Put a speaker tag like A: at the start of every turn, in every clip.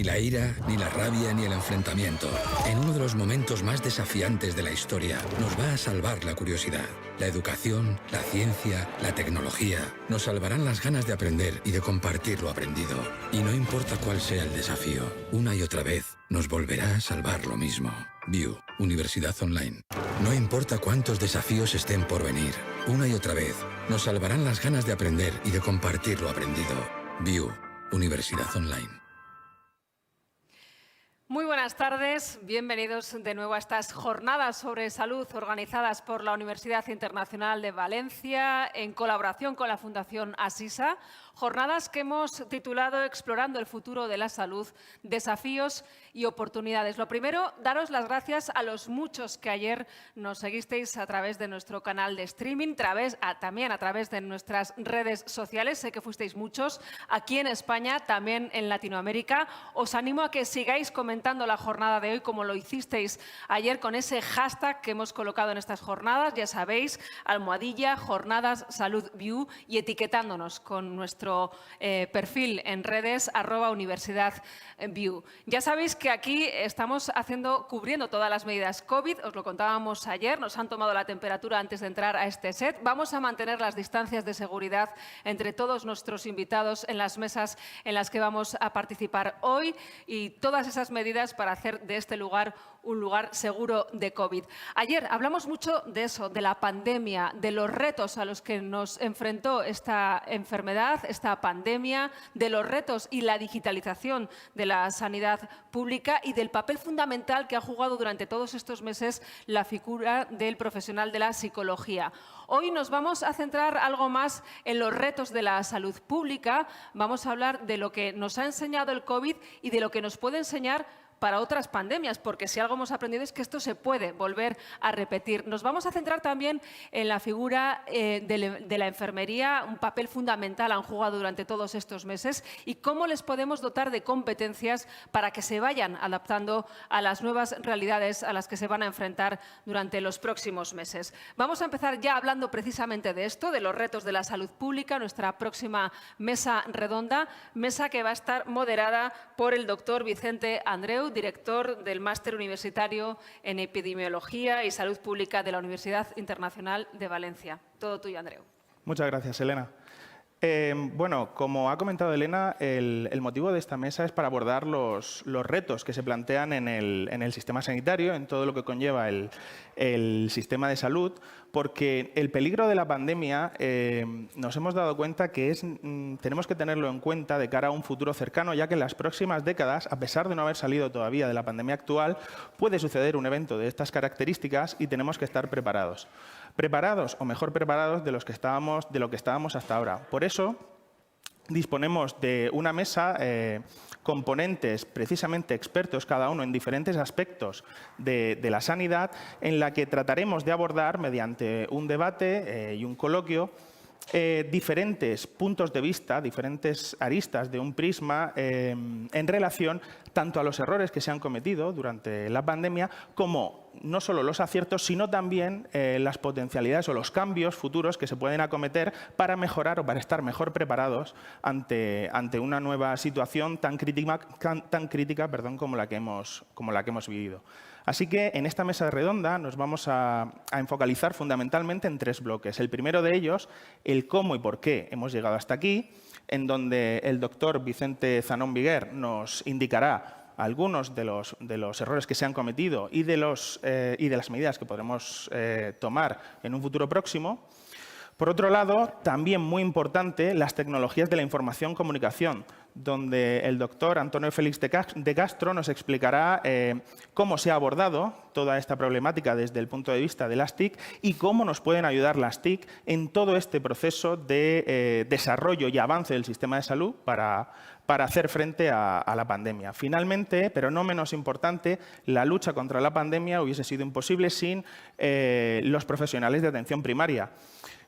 A: Ni la ira, ni la rabia, ni el enfrentamiento. En uno de los momentos más desafiantes de la historia, nos va a salvar la curiosidad. La educación, la ciencia, la tecnología. Nos salvarán las ganas de aprender y de compartir lo aprendido. Y no importa cuál sea el desafío, una y otra vez nos volverá a salvar lo mismo. VUE, Universidad Online. No importa cuántos desafíos estén por venir, una y otra vez nos salvarán las ganas de aprender y de compartir lo aprendido. VUE, Universidad Online.
B: Muy buenas tardes, bienvenidos de nuevo a estas jornadas sobre salud organizadas por la Universidad Internacional de Valencia en colaboración con la Fundación Asisa. Jornadas que hemos titulado Explorando el futuro de la salud, desafíos y oportunidades. Lo primero, daros las gracias a los muchos que ayer nos seguisteis a través de nuestro canal de streaming, también a través de nuestras redes sociales. Sé que fuisteis muchos aquí en España, también en Latinoamérica. Os animo a que sigáis comentando la jornada de hoy como lo hicisteis ayer con ese hashtag que hemos colocado en estas jornadas. Ya sabéis, almohadilla, jornadas, salud, VUE, y etiquetándonos con nuestro perfil en redes @Universidad VUE. Ya sabéis que aquí estamos cubriendo todas las medidas COVID, os lo contábamos ayer, nos han tomado la temperatura antes de entrar a este set. Vamos a mantener las distancias de seguridad entre todos nuestros invitados en las mesas en las que vamos a participar hoy y todas esas medidas para hacer de este lugar un lugar seguro de COVID. Ayer hablamos mucho de eso, de la pandemia, de los retos a los que nos enfrentó esta enfermedad, esta pandemia, de los retos y la digitalización de la sanidad pública y del papel fundamental que ha jugado durante todos estos meses la figura del profesional de la psicología. Hoy nos vamos a centrar algo más en los retos de la salud pública. Vamos a hablar de lo que nos ha enseñado el COVID y de lo que nos puede enseñar para otras pandemias, porque si algo hemos aprendido es que esto se puede volver a repetir. Nos vamos a centrar también en la figura de la enfermería, un papel fundamental han jugado durante todos estos meses y cómo les podemos dotar de competencias para que se vayan adaptando a las nuevas realidades a las que se van a enfrentar durante los próximos meses. Vamos a empezar ya hablando precisamente de esto, de los retos de la salud pública, nuestra próxima mesa redonda, mesa que va a estar moderada por el doctor Vicente Andreu, director del Máster Universitario en Epidemiología y Salud Pública de la Universidad Internacional de Valencia. Todo tuyo, Andreu.
C: Muchas gracias, Elena. Bueno, como ha comentado Elena, el motivo de esta mesa es para abordar los retos que se plantean en el sistema sanitario, en todo lo que conlleva el sistema de salud, porque el peligro de la pandemia nos hemos dado cuenta que tenemos que tenerlo en cuenta de cara a un futuro cercano, ya que en las próximas décadas, a pesar de no haber salido todavía de la pandemia actual, puede suceder un evento de estas características y tenemos que estar preparados. Preparados o mejor preparados de lo que estábamos hasta ahora. Por eso disponemos de una mesa con ponentes precisamente expertos, cada uno en diferentes aspectos de la sanidad, en la que trataremos de abordar mediante un debate y un coloquio diferentes puntos de vista, diferentes aristas de un prisma en relación tanto a los errores que se han cometido durante la pandemia como no solo los aciertos, sino también las potencialidades o los cambios futuros que se pueden acometer para mejorar o para estar mejor preparados ante una nueva situación tan crítica como la que hemos vivido. Así que en esta mesa redonda nos vamos a enfocalizar fundamentalmente en tres bloques. El primero de ellos, el cómo y por qué hemos llegado hasta aquí, en donde el doctor Vicente Zanón Viguer nos indicará algunos de los errores que se han cometido y de las medidas que podremos tomar en un futuro próximo. Por otro lado, también muy importante, las tecnologías de la información-comunicación, donde el doctor Antonio Félix de Castro nos explicará cómo se ha abordado toda esta problemática desde el punto de vista de las TIC y cómo nos pueden ayudar las TIC en todo este proceso de desarrollo y avance del sistema de salud para hacer frente a la pandemia. Finalmente, pero no menos importante, la lucha contra la pandemia hubiese sido imposible sin los profesionales de atención primaria.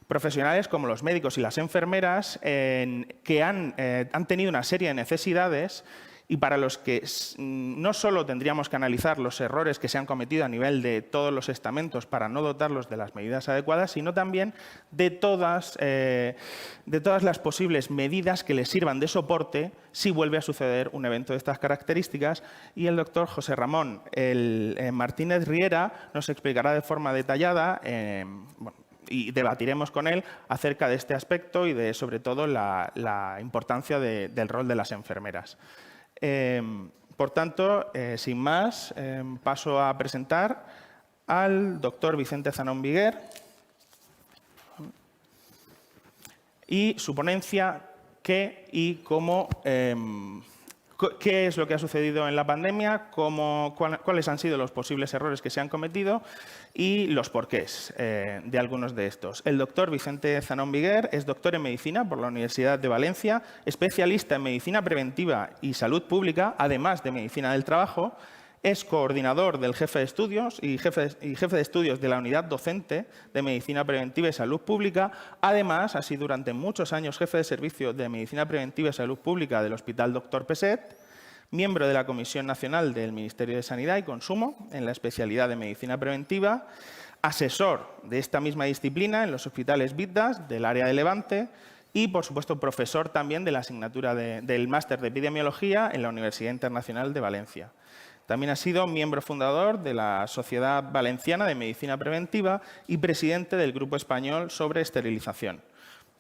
C: Profesionales como los médicos y las enfermeras que han tenido una serie de necesidades y para los que no solo tendríamos que analizar los errores que se han cometido a nivel de todos los estamentos para no dotarlos de las medidas adecuadas, sino también de todas las posibles medidas que les sirvan de soporte si vuelve a suceder un evento de estas características. Y el doctor José Ramón Martínez Riera nos explicará de forma detallada y debatiremos con él acerca de este aspecto y de, sobre todo, la importancia del rol de las enfermeras. Por tanto, sin más, paso a presentar al doctor Vicente Zanón Biguer y su ponencia qué y cómo, qué es lo que ha sucedido en la pandemia, cuáles han sido los posibles errores que se han cometido y los porqués de algunos de estos. El doctor Vicente Zanón Biguer es doctor en Medicina por la Universidad de Valencia, especialista en Medicina Preventiva y Salud Pública, además de Medicina del Trabajo. Es coordinador del jefe de estudios y jefe de estudios de la Unidad Docente de Medicina Preventiva y Salud Pública. Además, ha sido durante muchos años jefe de servicio de Medicina Preventiva y Salud Pública del Hospital Dr. Peset, miembro de la Comisión Nacional del Ministerio de Sanidad y Consumo en la especialidad de Medicina Preventiva, asesor de esta misma disciplina en los hospitales Vidas del área de Levante y, por supuesto, profesor también de la asignatura del Máster de Epidemiología en la Universidad Internacional de Valencia. También ha sido miembro fundador de la Sociedad Valenciana de Medicina Preventiva y presidente del Grupo Español sobre Esterilización.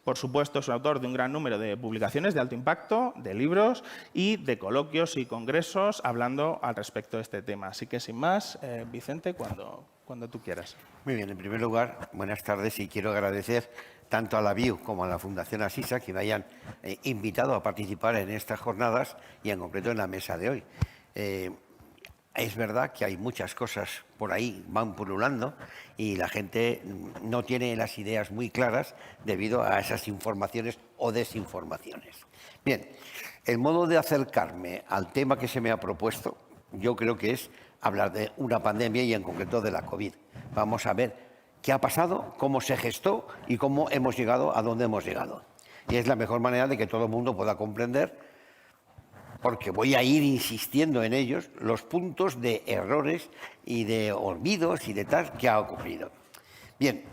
C: Por supuesto, es autor de un gran número de publicaciones de alto impacto, de libros y de coloquios y congresos hablando al respecto de este tema. Así que, sin más, Vicente, cuando tú quieras.
D: Muy bien, en primer lugar, buenas tardes y quiero agradecer tanto a la BIU como a la Fundación Asisa que me hayan invitado a participar en estas jornadas y en concreto en la mesa de hoy. Es verdad que hay muchas cosas por ahí, van pululando y la gente no tiene las ideas muy claras debido a esas informaciones o desinformaciones. Bien, el modo de acercarme al tema que se me ha propuesto, yo creo que es hablar de una pandemia y en concreto de la COVID. Vamos a ver qué ha pasado, cómo se gestó y cómo hemos llegado a donde hemos llegado. Y es la mejor manera de que todo el mundo pueda comprender, porque voy a ir insistiendo en ellos, los puntos de errores y de olvidos y de tal que ha ocurrido. Bien,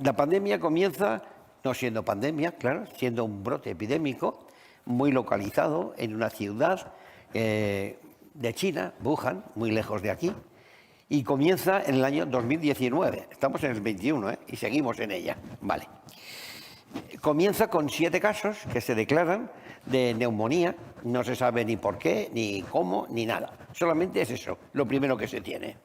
D: la pandemia comienza no siendo pandemia, claro, siendo un brote epidémico muy localizado en una ciudad de China, Wuhan, muy lejos de aquí, y comienza en el año 2019. Estamos en el 21, y seguimos en ella. Vale. Comienza con 7 casos que se declaran de neumonía, no se sabe ni por qué, ni cómo, ni nada. Solamente es eso, lo primero que se tiene.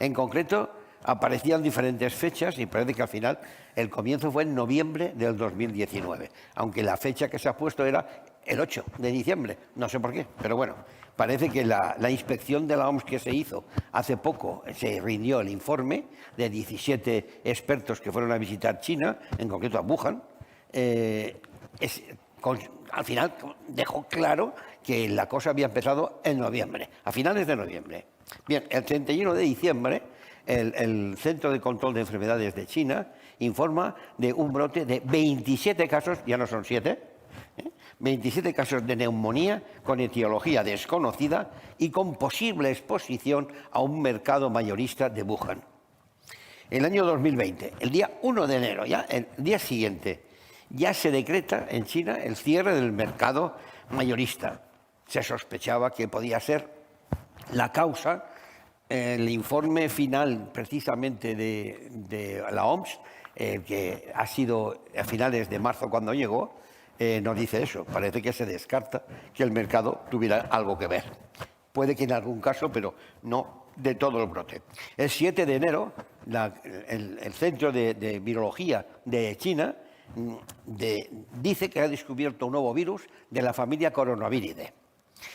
D: En concreto, aparecían diferentes fechas y parece que al final el comienzo fue en noviembre del 2019, aunque la fecha que se ha puesto era el 8 de diciembre, no sé por qué, pero bueno, parece que la inspección de la OMS que se hizo hace poco, se rindió el informe de 17 expertos que fueron a visitar China, en concreto a Wuhan, al final dejó claro que la cosa había empezado en noviembre, a finales de noviembre. Bien, el 31 de diciembre, el Centro de Control de Enfermedades de China informa de un brote de 27 casos, ya no son 7, 27 casos de neumonía con etiología desconocida y con posible exposición a un mercado mayorista de Wuhan. El año 2020, el día 1 de enero, ya el día siguiente, ya se decreta en China el cierre del mercado mayorista. Se sospechaba que podía ser la causa. El informe final, precisamente, de la OMS, que ha sido a finales de marzo cuando llegó, nos dice eso. Parece que se descarta que el mercado tuviera algo que ver. Puede que en algún caso, pero no de todo el brote. El 7 de enero, el Centro de Virología de China dice que ha descubierto un nuevo virus de la familia Coronaviridae.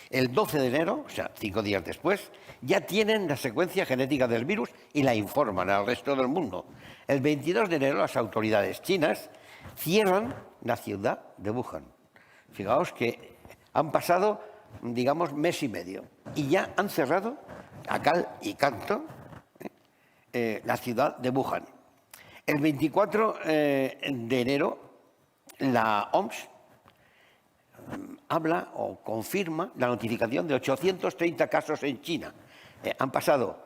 D: El 12 de enero, o sea, 5 días después, ya tienen la secuencia genética del virus y la informan al resto del mundo. El 22 de enero, las autoridades chinas cierran la ciudad de Wuhan. Fijaos que han pasado, digamos, mes y medio y ya han cerrado a cal y canto la ciudad de Wuhan. El 24 de enero, la OMS habla o confirma la notificación de 830 casos en China. Han pasado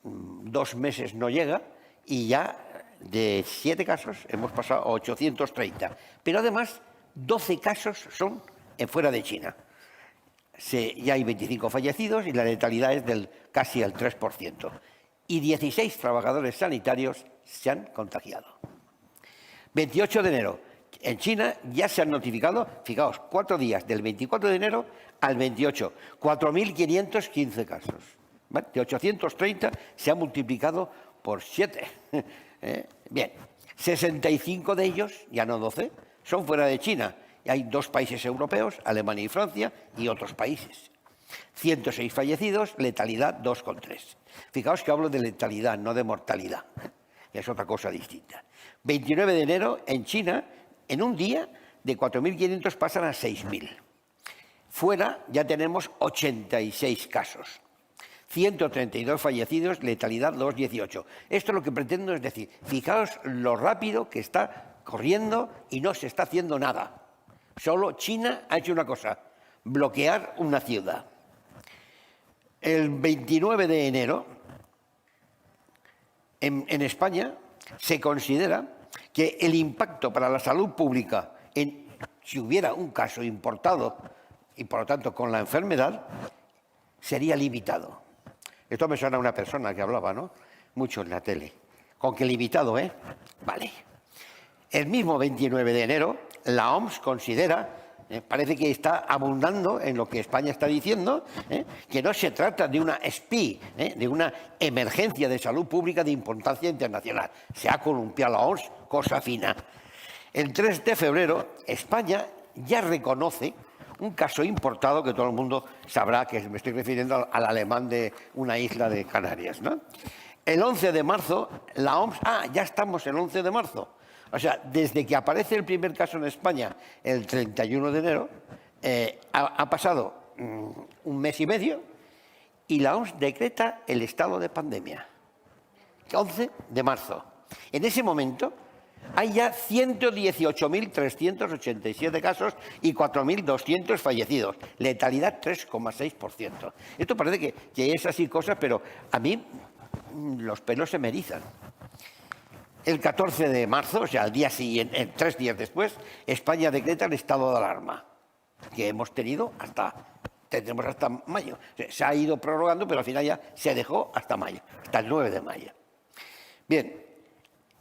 D: 2 meses, no llega, y ya de 7 casos hemos pasado a 830. Pero además, 12 casos son fuera de China. Ya hay 25 fallecidos y la letalidad es casi el 3%. Y 16 trabajadores sanitarios se han contagiado. 28 de enero. En China ya se han notificado, fijaos, 4 días, del 24 de enero al 28, 4.515 casos. ¿Vale? De 830 se ha multiplicado por 7. Bien, 65 de ellos, ya no 12, son fuera de China. Y hay 2 países europeos, Alemania y Francia, y otros países. 106 fallecidos, letalidad 2,3. Fijaos que hablo de letalidad, no de mortalidad. Es otra cosa distinta. 29 de enero, en China, en un día, de 4.500 pasan a 6.000. Fuera ya tenemos 86 casos. 132 fallecidos, letalidad 2,18. Esto lo que pretendo es decir, fijaos lo rápido que está corriendo y no se está haciendo nada. Solo China ha hecho una cosa, bloquear una ciudad. El 29 de enero, en España, se considera que el impacto para la salud pública, si hubiera un caso importado y por lo tanto con la enfermedad, sería limitado. Esto me suena a una persona que hablaba, ¿no? Mucho en la tele. Con que limitado, ¿eh? Vale. El mismo 29 de enero, la OMS considera, parece que está abundando en lo que España está diciendo, que no se trata de una SPI, de una emergencia de salud pública de importancia internacional. Se ha columpiado la OMS, cosa fina. El 3 de febrero, España ya reconoce un caso importado que todo el mundo sabrá, que me estoy refiriendo al alemán de una isla de Canarias, ¿no? El 11 de marzo, la OMS... ya estamos el 11 de marzo. O sea, desde que aparece el primer caso en España, el 31 de enero, ha pasado un mes y medio y la OMS decreta el estado de pandemia. 11 de marzo. En ese momento hay ya 118.387 casos y 4.200 fallecidos. Letalidad 3,6%. Esto parece que es así cosas, pero a mí los pelos se me erizan. El 14 de marzo, o sea, al día siguiente, 3 días después, España decreta el estado de alarma, que tendremos hasta mayo. Se ha ido prorrogando, pero al final ya se dejó hasta mayo, hasta el 9 de mayo. Bien,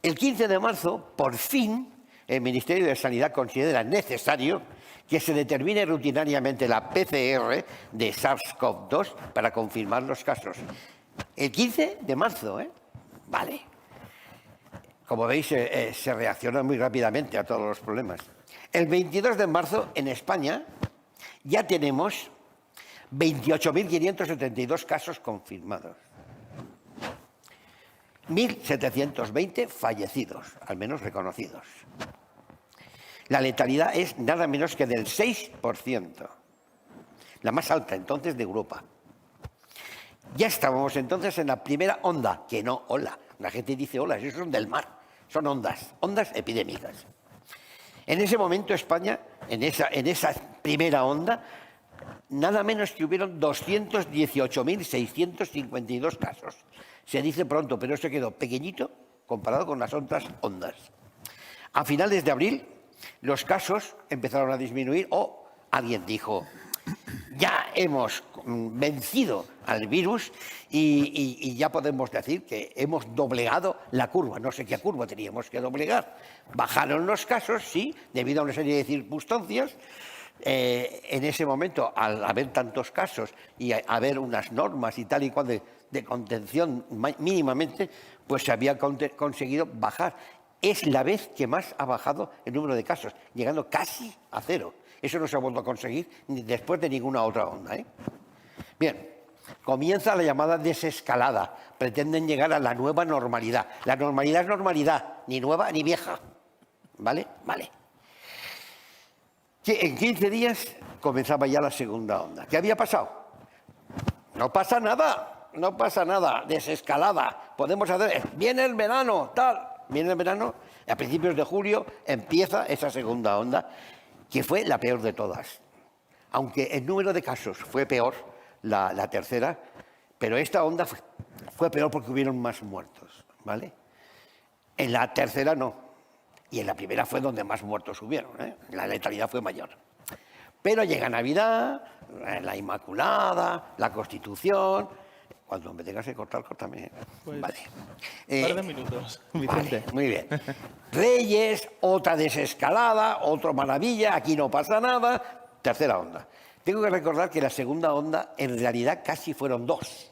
D: el 15 de marzo, por fin, el Ministerio de Sanidad considera necesario que se determine rutinariamente la PCR de SARS-CoV-2 para confirmar los casos. El 15 de marzo, ¿eh? Vale. Como veis, se reacciona muy rápidamente a todos los problemas. El 22 de marzo, en España, ya tenemos 28.572 casos confirmados. 1.720 fallecidos, al menos reconocidos. La letalidad es nada menos que del 6%, la más alta entonces de Europa. Ya estábamos entonces en la primera onda, que no ola. La gente dice olas, esos son del mar, son ondas epidémicas. En ese momento España, en esa primera onda, nada menos que hubieron 218.652 casos. Se dice pronto, pero se quedó pequeñito comparado con las otras ondas. A finales de abril, los casos empezaron a disminuir o alguien dijo, ya hemos vencido al virus y ya podemos decir que hemos doblegado la curva. No sé qué curva teníamos que doblegar. Bajaron los casos, sí, debido a una serie de circunstancias. En ese momento, al haber tantos casos y haber unas normas y tal y cual de contención mínimamente, pues se había conseguido bajar. Es la vez que más ha bajado el número de casos, llegando casi a 0. Eso no se ha vuelto a conseguir después de ninguna otra onda, ¿eh? Bien, comienza la llamada desescalada. Pretenden llegar a la nueva normalidad. La normalidad es normalidad, ni nueva ni vieja. ¿Vale? Vale. En 15 días comenzaba ya la segunda onda. ¿Qué había pasado? No pasa nada, no pasa nada. Desescalada. Podemos hacer... Viene el verano, tal. Viene el verano, a principios de julio empieza esa segunda onda, que fue la peor de todas. aunque el número de casos fue peor, la tercera, pero esta onda fue peor porque hubieron más muertos, ¿vale? En la tercera no, y en la primera fue donde más muertos hubieron, ¿eh? La letalidad fue mayor. Pero llega Navidad, la Inmaculada, la Constitución. Cuando me tengas que cortar, córtame.
C: Pues,
D: vale.
C: Un par de minutos, Vicente.
D: Vale, muy bien. Reyes, otra desescalada, otra maravilla, aquí no pasa nada. Tercera onda. Tengo que recordar que la segunda onda en realidad casi fueron dos,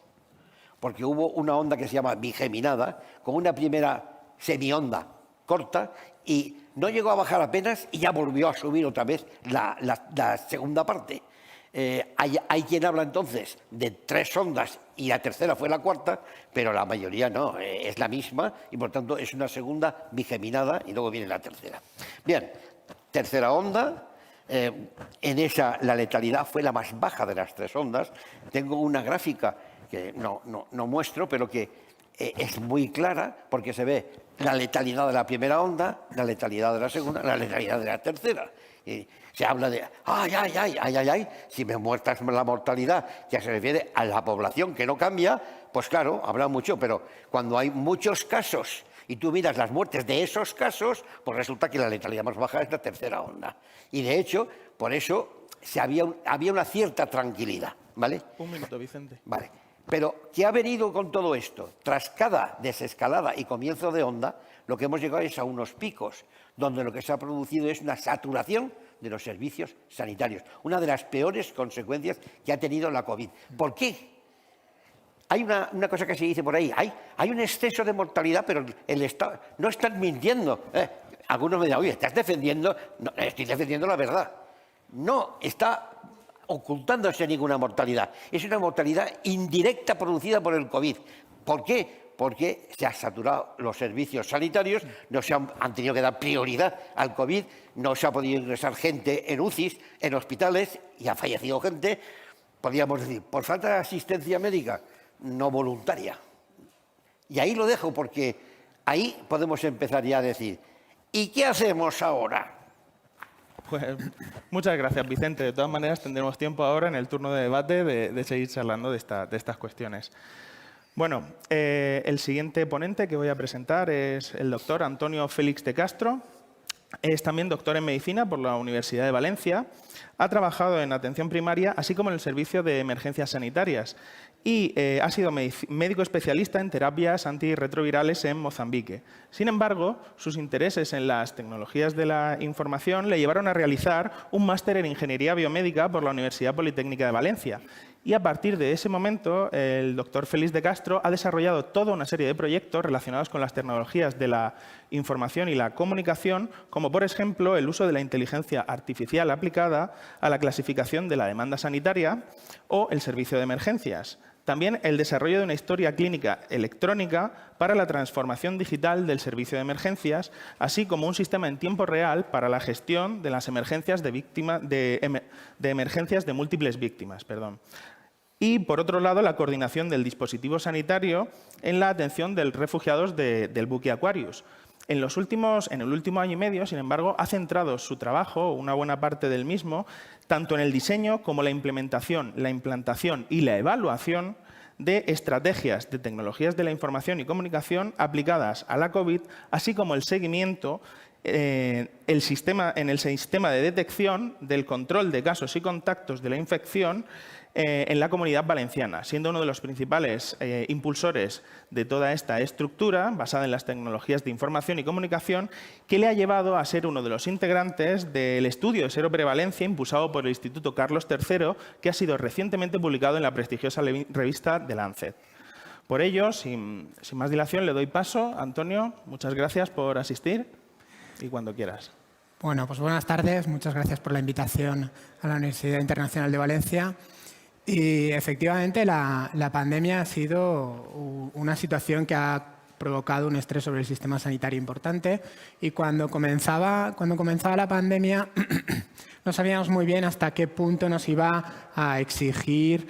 D: porque hubo una onda que se llama bigeminada, con una primera semionda corta y no llegó a bajar apenas y ya volvió a subir otra vez la segunda parte. Hay quien habla entonces de 3 ondas y la tercera fue la cuarta, pero la mayoría no, es la misma y por tanto es una segunda bigeminada y luego viene la tercera. Bien, tercera onda, en esa la letalidad fue la más baja de las 3 ondas. Tengo una gráfica que no muestro, pero que es muy clara porque se ve la letalidad de la primera onda, la letalidad de la segunda, la letalidad de la tercera. Y se habla de, ay, si me muestras la mortalidad, que se refiere a la población que no cambia, pues claro, habrá mucho, pero cuando hay muchos casos y tú miras las muertes de esos casos, pues resulta que la letalidad más baja es la tercera onda. Y de hecho, por eso había una cierta tranquilidad, ¿vale?
C: Un minuto, Vicente.
D: Vale. Pero, ¿qué ha venido con todo esto? Tras cada desescalada y comienzo de onda, lo que hemos llegado es a unos picos, donde lo que se ha producido es una saturación de los servicios sanitarios. Una de las peores consecuencias que ha tenido la COVID. ¿Por qué? Hay una cosa que se dice por ahí, hay un exceso de mortalidad, pero el Estado no están mintiendo. Algunos me dicen, oye, ¿estás defendiendo? No, estoy defendiendo la verdad. No está ocultándose ninguna mortalidad. Es una mortalidad indirecta producida por el COVID. ¿Por qué? Porque se han saturado los servicios sanitarios, no se han tenido que dar prioridad al COVID, no se ha podido ingresar gente en UCIs, en hospitales, y ha fallecido gente, podríamos decir, por falta de asistencia médica no voluntaria. Y ahí lo dejo porque ahí podemos empezar ya a decir, ¿y qué hacemos ahora?
C: Pues muchas gracias, Vicente. De todas maneras, tendremos tiempo ahora en el turno de debate de seguir charlando de estas cuestiones. Bueno, el siguiente ponente que voy a presentar es el doctor Antonio Félix de Castro. Es también doctor en Medicina por la Universidad de Valencia. Ha trabajado en atención primaria, así como en el servicio de emergencias sanitarias. Y ha sido médico especialista en terapias antirretrovirales en Mozambique. Sin embargo, sus intereses en las tecnologías de la información le llevaron a realizar un máster en Ingeniería Biomédica por la Universidad Politécnica de Valencia. Y a partir de ese momento, el doctor Félix de Castro ha desarrollado toda una serie de proyectos relacionados con las tecnologías de la información y la comunicación, como por ejemplo el uso de la inteligencia artificial aplicada a la clasificación de la demanda sanitaria o el servicio de emergencias. También el desarrollo de una historia clínica electrónica para la transformación digital del servicio de emergencias, así como un sistema en tiempo real para la gestión de las emergencias de emergencias de múltiples víctimas. Y, por otro lado, la coordinación del dispositivo sanitario en la atención de refugiados del buque Aquarius. En el último año y medio, sin embargo, ha centrado su trabajo, una buena parte del mismo, tanto en el diseño como la implementación, la implantación y la evaluación de estrategias de tecnologías de la información y comunicación aplicadas a la COVID, así como el seguimiento en el sistema de detección del control de casos y contactos de la infección en la Comunidad Valenciana, siendo uno de los principales impulsores de toda esta estructura basada en las tecnologías de información y comunicación, que le ha llevado a ser uno de los integrantes del estudio de seroprevalencia impulsado por el Instituto Carlos III, que ha sido recientemente publicado en la prestigiosa revista The Lancet. Por ello, sin más dilación, le doy paso. Antonio, muchas gracias por asistir y cuando quieras.
E: Bueno, pues buenas tardes. Muchas gracias por la invitación a la Universidad Internacional de Valencia. Y efectivamente la pandemia ha sido una situación que ha provocado un estrés sobre el sistema sanitario importante y cuando comenzaba la pandemia no sabíamos muy bien hasta qué punto nos iba a exigir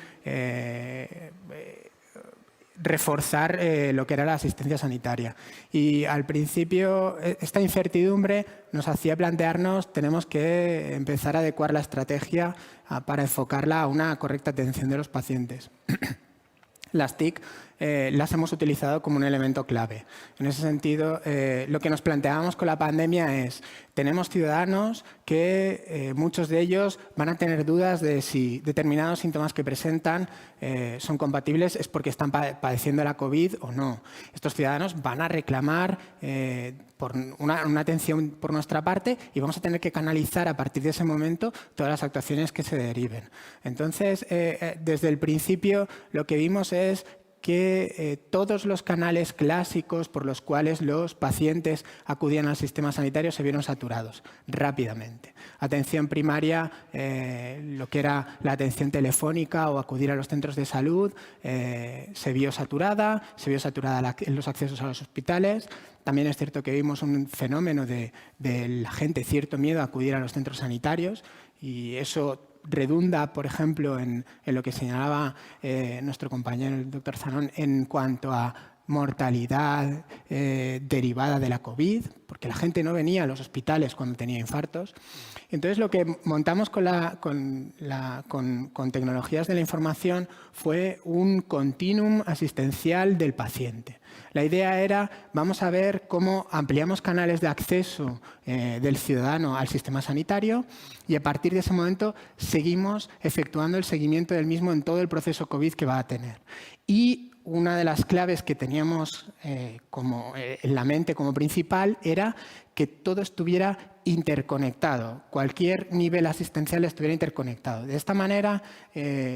E: reforzar lo que era la asistencia sanitaria. Y al principio esta incertidumbre nos hacía plantearnos tenemos que empezar a adecuar la estrategia para enfocarla a una correcta atención de los pacientes. Las TIC las hemos utilizado como un elemento clave. En ese sentido, lo que nos planteábamos con la pandemia es tenemos ciudadanos que muchos de ellos van a tener dudas de si determinados síntomas que presentan son compatibles, es porque están padeciendo la COVID o no. Estos ciudadanos van a reclamar por una atención por nuestra parte y vamos a tener que canalizar a partir de ese momento todas las actuaciones que se deriven. Entonces, desde el principio lo que vimos es que todos los canales clásicos por los cuales los pacientes acudían al sistema sanitario se vieron saturados rápidamente. Atención primaria, lo que era la atención telefónica o acudir a los centros de salud, se vio saturada en los accesos a los hospitales. También es cierto que vimos un fenómeno de la gente, cierto miedo a acudir a los centros sanitarios y eso redunda, por ejemplo, en lo que señalaba nuestro compañero, el doctor Zanón, en cuanto a mortalidad derivada de la COVID, porque la gente no venía a los hospitales cuando tenía infartos. Entonces, lo que montamos con tecnologías de la información fue un continuum asistencial del paciente. La idea era, vamos a ver cómo ampliamos canales de acceso del ciudadano al sistema sanitario y a partir de ese momento seguimos efectuando el seguimiento del mismo en todo el proceso COVID que va a tener. Y una de las claves que teníamos en la mente como principal era que todo estuviera interconectado, cualquier nivel asistencial estuviera interconectado. De esta manera,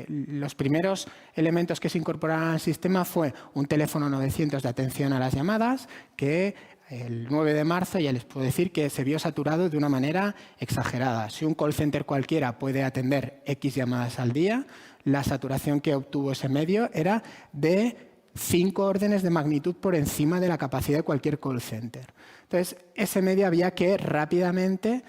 E: los primeros elementos que se incorporaron al sistema fue un teléfono 900 de atención a las llamadas, que el 9 de marzo ya les puedo decir que se vio saturado de una manera exagerada. Si un call center cualquiera puede atender X llamadas al día, la saturación que obtuvo ese medio era de 5 órdenes de magnitud por encima de la capacidad de cualquier call center. Entonces, ese medio había que rápidamente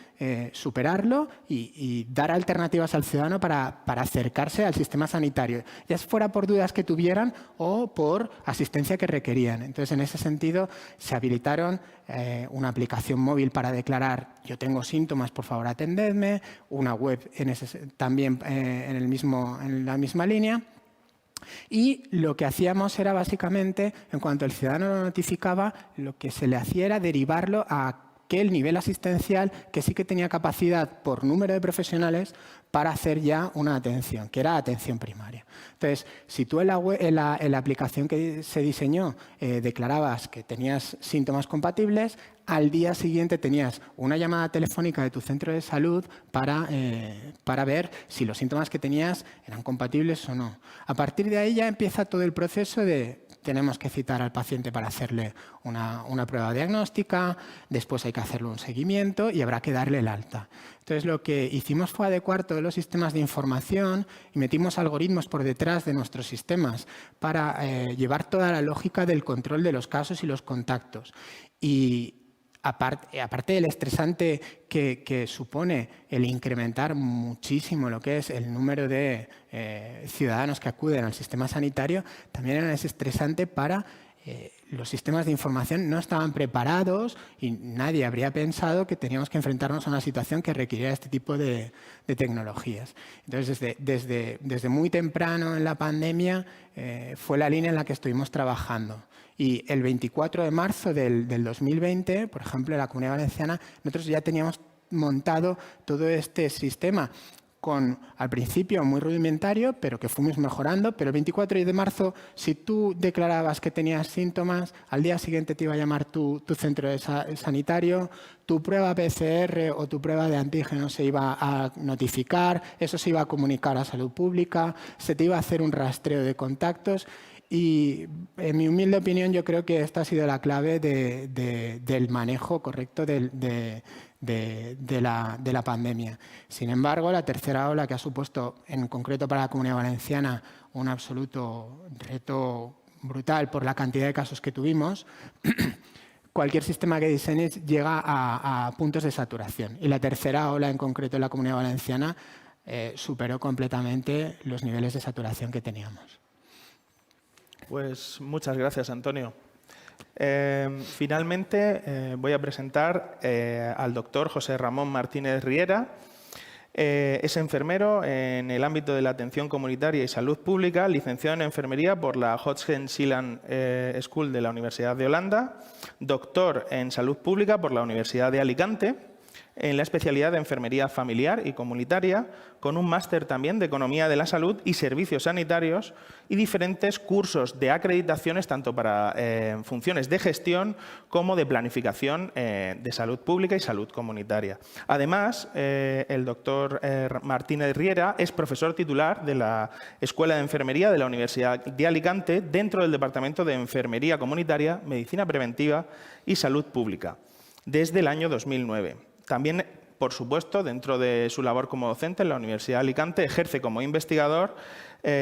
E: superarlo y dar alternativas al ciudadano para acercarse al sistema sanitario, ya fuera por dudas que tuvieran o por asistencia que requerían. Entonces, en ese sentido, se habilitaron una aplicación móvil para declarar yo tengo síntomas, por favor atendedme, una web también en la misma línea. Y lo que hacíamos era básicamente, en cuanto el ciudadano lo notificaba, lo que se le hacía era derivarlo a aquel nivel asistencial que sí que tenía capacidad por número de profesionales para hacer ya una atención, que era atención primaria. Entonces, si tú en la aplicación que se diseñó declarabas que tenías síntomas compatibles, al día siguiente tenías una llamada telefónica de tu centro de salud para ver si los síntomas que tenías eran compatibles o no. A partir de ahí ya empieza todo el proceso de tenemos que citar al paciente para hacerle una prueba diagnóstica, después hay que hacerle un seguimiento y habrá que darle el alta. Entonces, lo que hicimos fue adecuar todos los sistemas de información y metimos algoritmos por detrás de nuestros sistemas para llevar toda la lógica del control de los casos y los contactos. Y aparte del estresante que supone el incrementar muchísimo lo que es el número de ciudadanos que acuden al sistema sanitario, también es estresante para los sistemas de información no estaban preparados y nadie habría pensado que teníamos que enfrentarnos a una situación que requiriera este tipo de tecnologías. Entonces, desde muy temprano en la pandemia fue la línea en la que estuvimos trabajando. Y el 24 de marzo del 2020, por ejemplo, en la Comunidad Valenciana, nosotros ya teníamos montado todo este sistema al principio muy rudimentario, pero que fuimos mejorando. Pero el 24 de marzo, si tú declarabas que tenías síntomas, al día siguiente te iba a llamar tu centro sanitario, tu prueba PCR o tu prueba de antígeno se iba a notificar, eso se iba a comunicar a Salud Pública, se te iba a hacer un rastreo de contactos. Y en mi humilde opinión yo creo que esta ha sido la clave del manejo correcto de la pandemia. Sin embargo, la tercera ola, que ha supuesto en concreto para la Comunidad Valenciana un absoluto reto brutal por la cantidad de casos que tuvimos, cualquier sistema que diseñes llega a puntos de saturación. Y la tercera ola en concreto en la Comunidad Valenciana superó completamente los niveles de saturación que teníamos.
C: Pues muchas gracias, Antonio. Finalmente voy a presentar al doctor José Ramón Martínez Riera. Es enfermero en el ámbito de la atención comunitaria y salud pública, licenciado en enfermería por la Hodgkin Zeeland School de la Universidad de Holanda, doctor en salud pública por la Universidad de Alicante, en la especialidad de enfermería familiar y comunitaria, con un máster también de economía de la salud y servicios sanitarios y diferentes cursos de acreditaciones tanto para funciones de gestión como de planificación de salud pública y salud comunitaria. Además, el doctor Martínez Riera es profesor titular de la Escuela de Enfermería de la Universidad de Alicante dentro del Departamento de Enfermería Comunitaria, Medicina Preventiva y Salud Pública desde el año 2009. También, por supuesto, dentro de su labor como docente en la Universidad de Alicante, ejerce como investigador,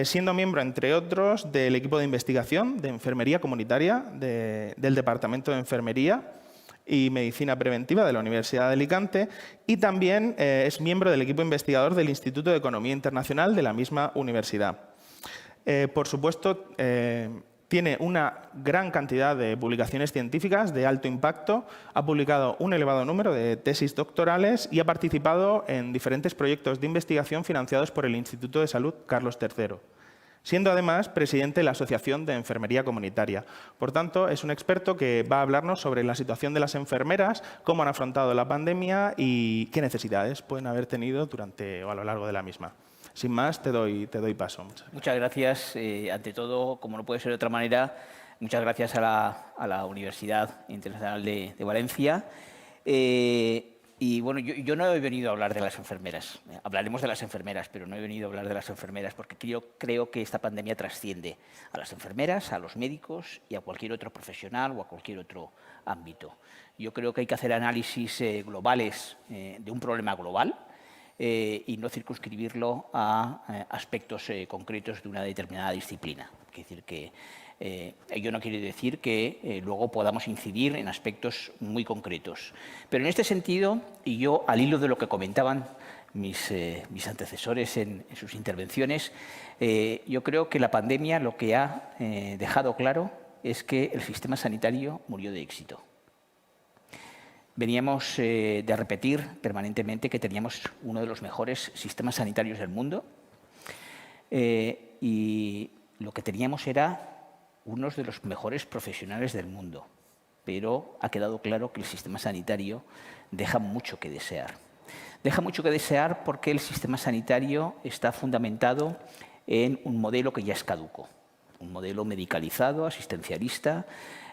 C: siendo miembro, entre otros, del equipo de investigación de enfermería comunitaria del Departamento de Enfermería y Medicina Preventiva de la Universidad de Alicante y también es miembro del equipo investigador del Instituto de Economía Internacional de la misma universidad. Por supuesto, tiene una gran cantidad de publicaciones científicas de alto impacto, ha publicado un elevado número de tesis doctorales y ha participado en diferentes proyectos de investigación financiados por el Instituto de Salud Carlos III, siendo además presidente de la Asociación de Enfermería Comunitaria. Por tanto, es un experto que va a hablarnos sobre la situación de las enfermeras, cómo han afrontado la pandemia y qué necesidades pueden haber tenido durante o a lo largo de la misma. Sin más, te doy paso.
F: Muchas gracias. Ante todo, como no puede ser de otra manera, muchas gracias a la Universidad Internacional de Valencia. Y bueno, yo no he venido a hablar de las enfermeras. Hablaremos de las enfermeras, pero no he venido a hablar de las enfermeras porque creo que esta pandemia trasciende a las enfermeras, a los médicos y a cualquier otro profesional o a cualquier otro ámbito. Yo creo que hay que hacer análisis globales de un problema global, y no circunscribirlo a aspectos concretos de una determinada disciplina. Es decir, que ello no quiere decir que luego podamos incidir en aspectos muy concretos. Pero en este sentido, y yo al hilo de lo que comentaban mis antecesores en sus intervenciones, yo creo que la pandemia lo que ha dejado claro es que el sistema sanitario murió de éxito. Veníamos de repetir permanentemente que teníamos uno de los mejores sistemas sanitarios del mundo y lo que teníamos era unos de los mejores profesionales del mundo, pero ha quedado claro que el sistema sanitario deja mucho que desear. Deja mucho que desear porque el sistema sanitario está fundamentado en un modelo que ya es caduco, un modelo medicalizado, asistencialista,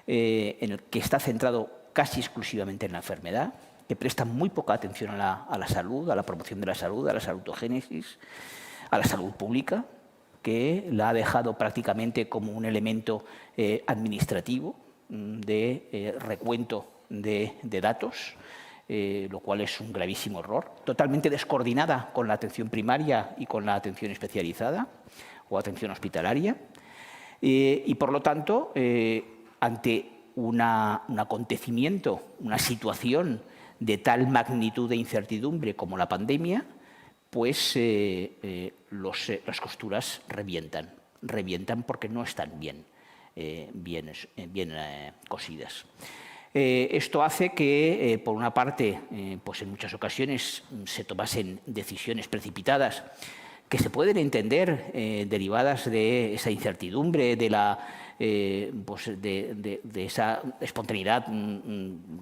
F: en el que está centrado casi exclusivamente en la enfermedad, que presta muy poca atención a la salud, a la promoción de la salud, a la salutogénesis, a la salud pública, que la ha dejado prácticamente como un elemento administrativo de recuento de datos, lo cual es un gravísimo error, totalmente descoordinada con la atención primaria y con la atención especializada o atención hospitalaria, y por lo tanto, ante un acontecimiento, una situación de tal magnitud de incertidumbre como la pandemia, pues las costuras revientan porque no están bien cosidas. Esto hace que, por una parte, pues en muchas ocasiones se tomasen decisiones precipitadas que se pueden entender derivadas de esa incertidumbre, de esa espontaneidad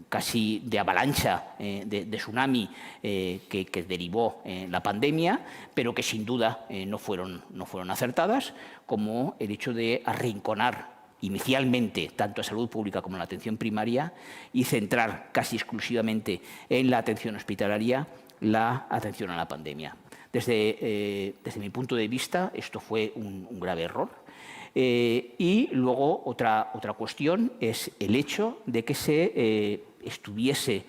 F: casi de avalancha, de tsunami que derivó la pandemia, pero que sin duda no fueron acertadas, como el hecho de arrinconar inicialmente tanto a salud pública como a la atención primaria y centrar casi exclusivamente en la atención hospitalaria la atención a la pandemia. Desde mi punto de vista, esto fue un grave error. Y luego otra cuestión es el hecho de que se estuviese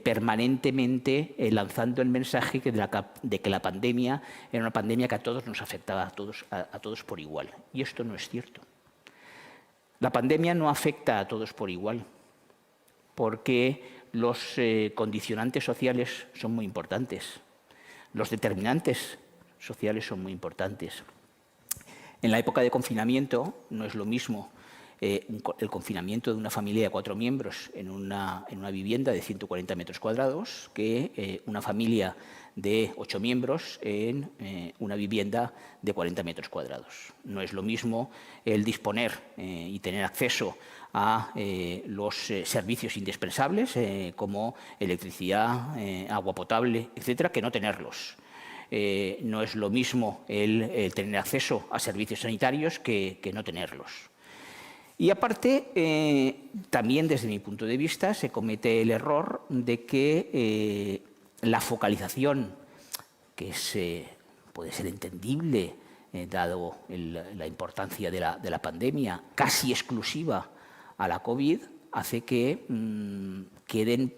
F: permanentemente lanzando el mensaje de que la pandemia era una pandemia que a todos nos afectaba, a todos por igual. Y esto no es cierto. La pandemia no afecta a todos por igual, porque los condicionantes sociales son muy importantes. Los determinantes sociales son muy importantes. En la época de confinamiento no es lo mismo el confinamiento de una familia de 4 miembros en una vivienda de 140 metros cuadrados que una familia de 8 miembros en una vivienda de 40 metros cuadrados. No es lo mismo el disponer y tener acceso a los servicios indispensables como electricidad, agua potable, etcétera, que no tenerlos. No es lo mismo el tener acceso a servicios sanitarios que no tenerlos. Y aparte, también desde mi punto de vista, se comete el error de que la focalización, que puede ser entendible, dado la importancia de la pandemia, casi exclusiva a la COVID, hace que queden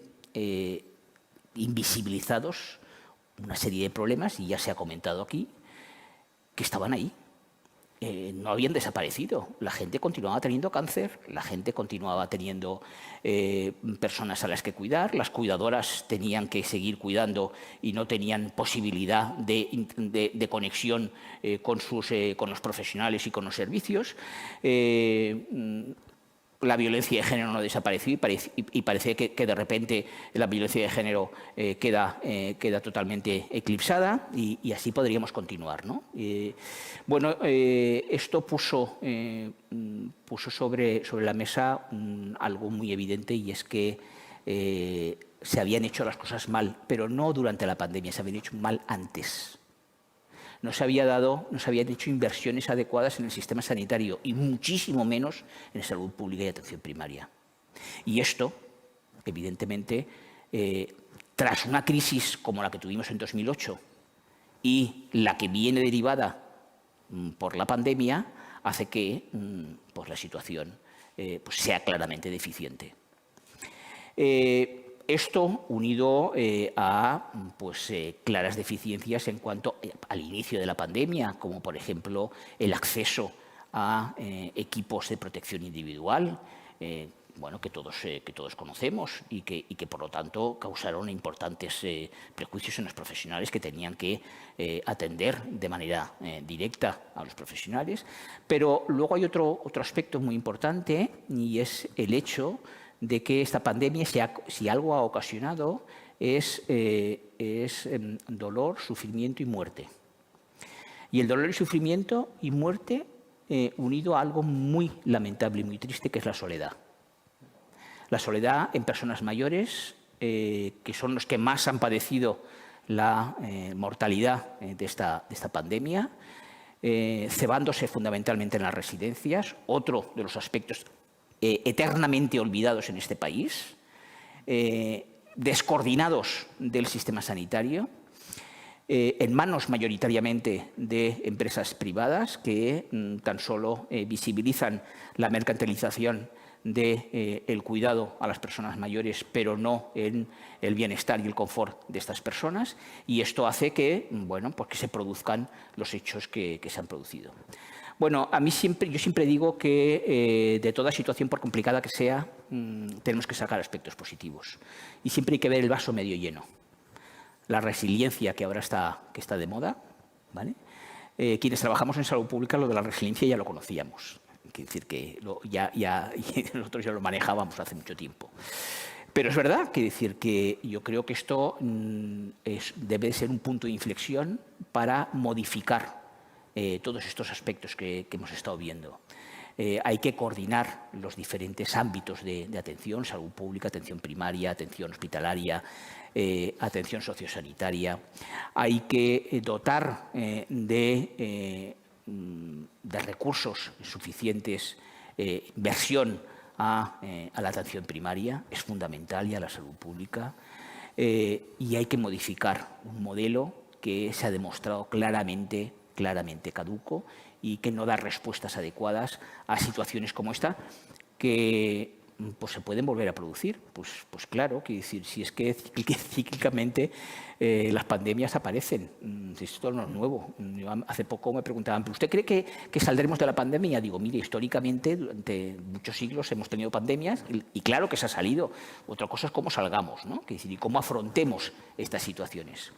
F: invisibilizados una serie de problemas, y ya se ha comentado aquí, que estaban ahí. No habían desaparecido. La gente continuaba teniendo cáncer, la gente continuaba teniendo personas a las que cuidar, las cuidadoras tenían que seguir cuidando y no tenían posibilidad de conexión con los profesionales y con los servicios. La violencia de género no desapareció y parece que de repente la violencia de género queda totalmente eclipsada, y así podríamos continuar, ¿no? Esto puso sobre la mesa algo muy evidente, y es que se habían hecho las cosas mal, pero no durante la pandemia, se habían hecho mal antes. No se habían hecho inversiones adecuadas en el sistema sanitario y muchísimo menos en salud pública y atención primaria. Y esto, evidentemente, tras una crisis como la que tuvimos en 2008 y la que viene derivada por la pandemia, hace que la situación sea claramente deficiente. Esto unido a claras deficiencias en cuanto al inicio de la pandemia, como por ejemplo el acceso a equipos de protección individual, que todos conocemos y que por lo tanto causaron importantes prejuicios en los profesionales que tenían que atender de manera directa a los profesionales. Pero luego hay otro aspecto muy importante, y es el hecho de que esta pandemia, si algo ha ocasionado, es dolor, sufrimiento y muerte. Y el dolor, y sufrimiento y muerte unido a algo muy lamentable y muy triste, que es la soledad. La soledad en personas mayores, que son los que más han padecido la mortalidad de esta pandemia, cebándose fundamentalmente en las residencias, otro de los aspectos eternamente olvidados en este país, descoordinados del sistema sanitario, en manos mayoritariamente de empresas privadas que tan solo visibilizan la mercantilización del cuidado a las personas mayores, pero no en el bienestar y el confort de estas personas, y esto hace que se produzcan los hechos que se han producido. Yo siempre digo que de toda situación, por complicada que sea, tenemos que sacar aspectos positivos. Y siempre hay que ver el vaso medio lleno. La resiliencia, que ahora está de moda, ¿vale? Quienes trabajamos en salud pública, lo de la resiliencia ya lo conocíamos. Quiere decir que nosotros ya lo manejábamos hace mucho tiempo. Pero es verdad, que yo creo que esto debe ser un punto de inflexión para modificar todos estos aspectos que hemos estado viendo. Hay que coordinar los diferentes ámbitos de atención: salud pública, atención primaria, atención hospitalaria, atención sociosanitaria. Hay que dotar de recursos suficientes, inversión a la atención primaria, es fundamental, y a la salud pública. Y hay que modificar un modelo que se ha demostrado claramente caduco y que no da respuestas adecuadas a situaciones como esta, que se pueden volver a producir. Pues claro, quiero decir, si es que cíclicamente las pandemias aparecen. Esto no es nuevo. Hace poco me preguntaban, ¿pero usted cree que saldremos de la pandemia? Digo, mire, históricamente durante muchos siglos hemos tenido pandemias y claro que se ha salido. Otra cosa es cómo salgamos, ¿no? Quiero decir, y cómo afrontemos estas situaciones.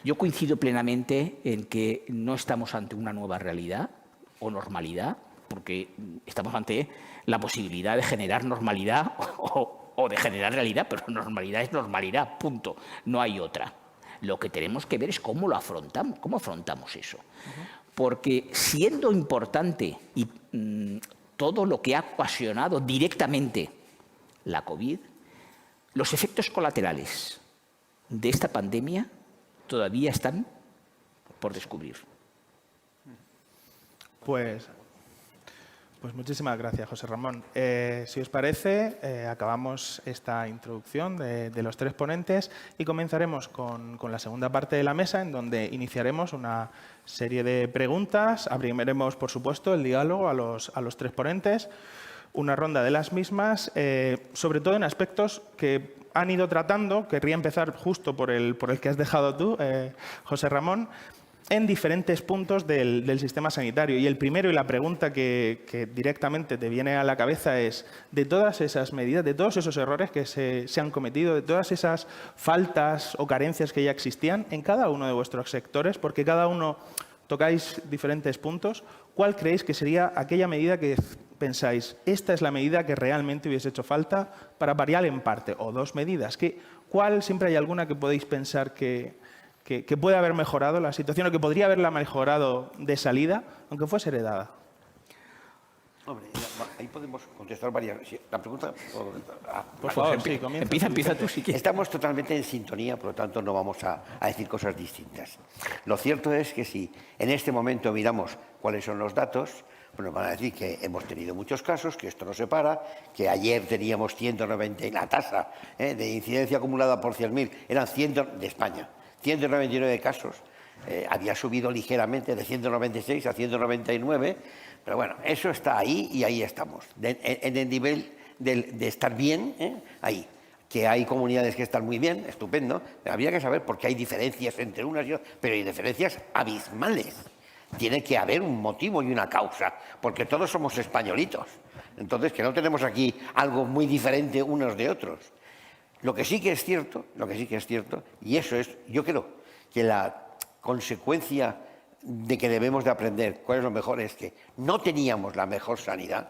F: Yo coincido plenamente en que no estamos ante una nueva realidad. o normalidad, porque estamos ante la posibilidad de generar normalidad o de generar realidad, pero normalidad es normalidad, punto. No hay otra. Lo que tenemos que ver es cómo lo afrontamos, cómo afrontamos eso. Porque siendo importante y todo lo que ha ocasionado directamente la COVID, los efectos colaterales de esta pandemia todavía están por descubrir.
C: Pues muchísimas gracias, José Ramón. Si os parece, acabamos esta introducción de los tres ponentes y comenzaremos con la segunda parte de la mesa, en donde iniciaremos una serie de preguntas. Abriremos, por supuesto, el diálogo a los tres ponentes, una ronda de las mismas, sobre todo en aspectos que han ido tratando. Querría empezar justo por el que has dejado tú, José Ramón, en diferentes puntos del sistema sanitario. Y el primero, y la pregunta que directamente te viene a la cabeza es, de todas esas medidas, de todos esos errores que se han cometido, de todas esas faltas o carencias que ya existían en cada uno de vuestros sectores, porque cada uno tocáis diferentes puntos, ¿cuál creéis que sería aquella medida que pensáis, esta es la medida que realmente hubiese hecho falta para paliar en parte? O dos medidas. ¿Cuál siempre hay alguna que podéis pensar que puede haber mejorado la situación o que podría haberla mejorado de salida, aunque fuese heredada?
D: Hombre, ahí podemos contestar varias. La pregunta...
C: Por favor, sí, comienza.
F: Empieza tú si quieres.
D: Estamos totalmente en sintonía, por lo tanto no vamos a decir cosas distintas. Lo cierto es que si en este momento miramos cuáles son los datos, bueno, van a decir que hemos tenido muchos casos, que esto no se para, que ayer teníamos 190, la tasa de incidencia acumulada por 100.000 eran 100 de España. 199 casos, había subido ligeramente de 196 a 199, pero bueno, eso está ahí y ahí estamos, en el nivel de estar bien, ahí. Que hay comunidades que están muy bien, estupendo, pero habría que saber por qué hay diferencias entre unas y otras, pero hay diferencias abismales. Tiene que haber un motivo y una causa, porque todos somos españolitos, entonces que no tenemos aquí algo muy diferente unos de otros. Lo que sí que es cierto, y eso es, yo creo que la consecuencia de que debemos de aprender cuál es lo mejor es que no teníamos la mejor sanidad.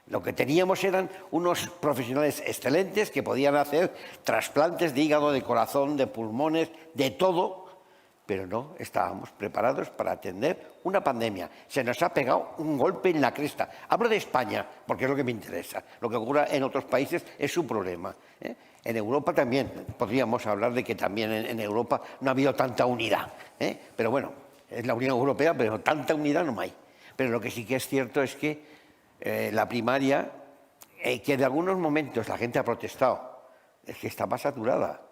D: Lo que teníamos eran unos profesionales excelentes que podían hacer trasplantes de hígado, de corazón, de pulmones, de todo, pero no estábamos preparados para atender una pandemia. Se nos ha pegado un golpe en la cresta. Hablo de España, porque es lo que me interesa. Lo que ocurra en otros países es su problema. En Europa también, podríamos hablar de que también en Europa no ha habido tanta unidad. Pero bueno, es la Unión Europea, pero tanta unidad no hay. Pero lo que sí que es cierto es que la primaria, que de algunos momentos la gente ha protestado, es que estaba saturada.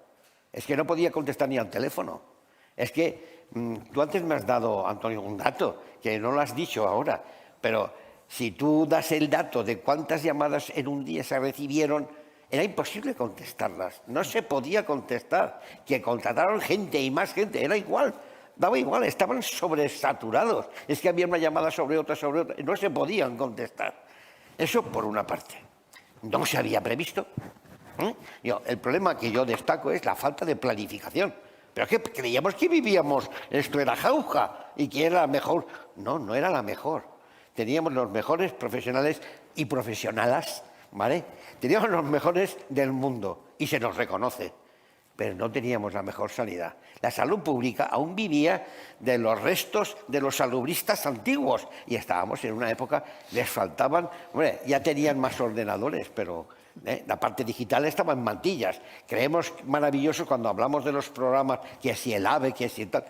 D: Es que no podía contestar ni al teléfono. Es que tú antes me has dado, Antonio, un dato, que no lo has dicho ahora, pero si tú das el dato de cuántas llamadas en un día se recibieron, era imposible contestarlas, no se podía contestar. Que contrataron gente y más gente, era igual, daba igual, estaban sobresaturados. Es que había una llamada sobre otra, no se podían contestar. Eso por una parte. No se había previsto. El problema que yo destaco es la falta de planificación. Pero es que creíamos que vivíamos, esto era jauja y que era la mejor. No, no era la mejor. Teníamos los mejores profesionales y profesionalas, ¿vale? Teníamos los mejores del mundo y se nos reconoce, pero no teníamos la mejor sanidad. La salud pública aún vivía de los restos de los salubristas antiguos y estábamos en una época, les faltaban, hombre, ya tenían más ordenadores, pero la parte digital estaba en mantillas. Creemos maravilloso cuando hablamos de los programas, que si el AVE, que si tal,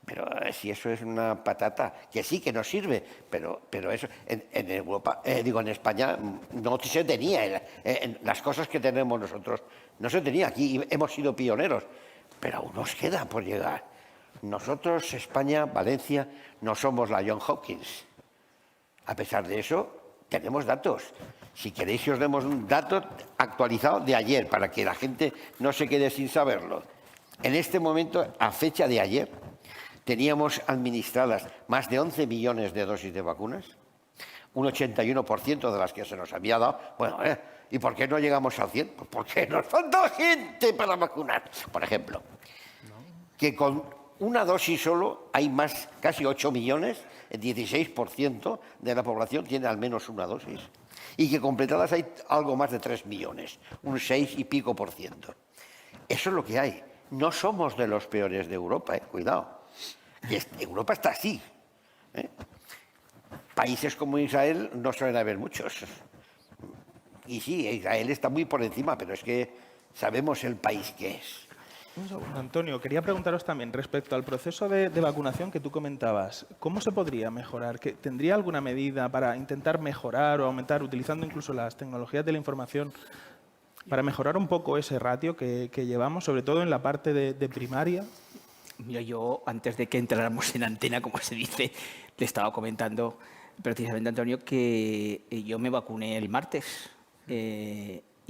D: pero si eso es una patata, que sí, que nos sirve, pero eso en Europa, en España no se tenía, las cosas que tenemos nosotros no se tenía. Aquí hemos sido pioneros, pero aún nos queda por llegar. Nosotros, España, Valencia, no somos la Johns Hopkins. A pesar de eso, tenemos datos. Si queréis que os demos un dato actualizado de ayer, para que la gente no se quede sin saberlo. En este momento, a fecha de ayer, teníamos administradas más de 11 millones de dosis de vacunas, un 81% de las que se nos había dado. Bueno, ¿y por qué no llegamos al 100%? Pues porque nos falta gente para vacunar. Por ejemplo, que con una dosis solo hay casi 8 millones el 16% de la población tiene al menos una dosis. Y que completadas hay algo más de 3 millones, un 6 y pico %. Eso es lo que hay. No somos de los peores de Europa, cuidado. Europa está así. Países como Israel no suelen haber muchos. Y sí, Israel está muy por encima, pero es que sabemos el país que es.
C: Un segundo, Antonio, quería preguntaros también respecto al proceso de vacunación que tú comentabas. ¿Cómo se podría mejorar? ¿Tendría alguna medida para intentar mejorar o aumentar, utilizando incluso las tecnologías de la información, para mejorar un poco ese ratio que llevamos, sobre todo en la parte de primaria?
F: Mira, yo antes de que entráramos en antena, como se dice, le estaba comentando precisamente a Antonio que yo me vacuné el martes.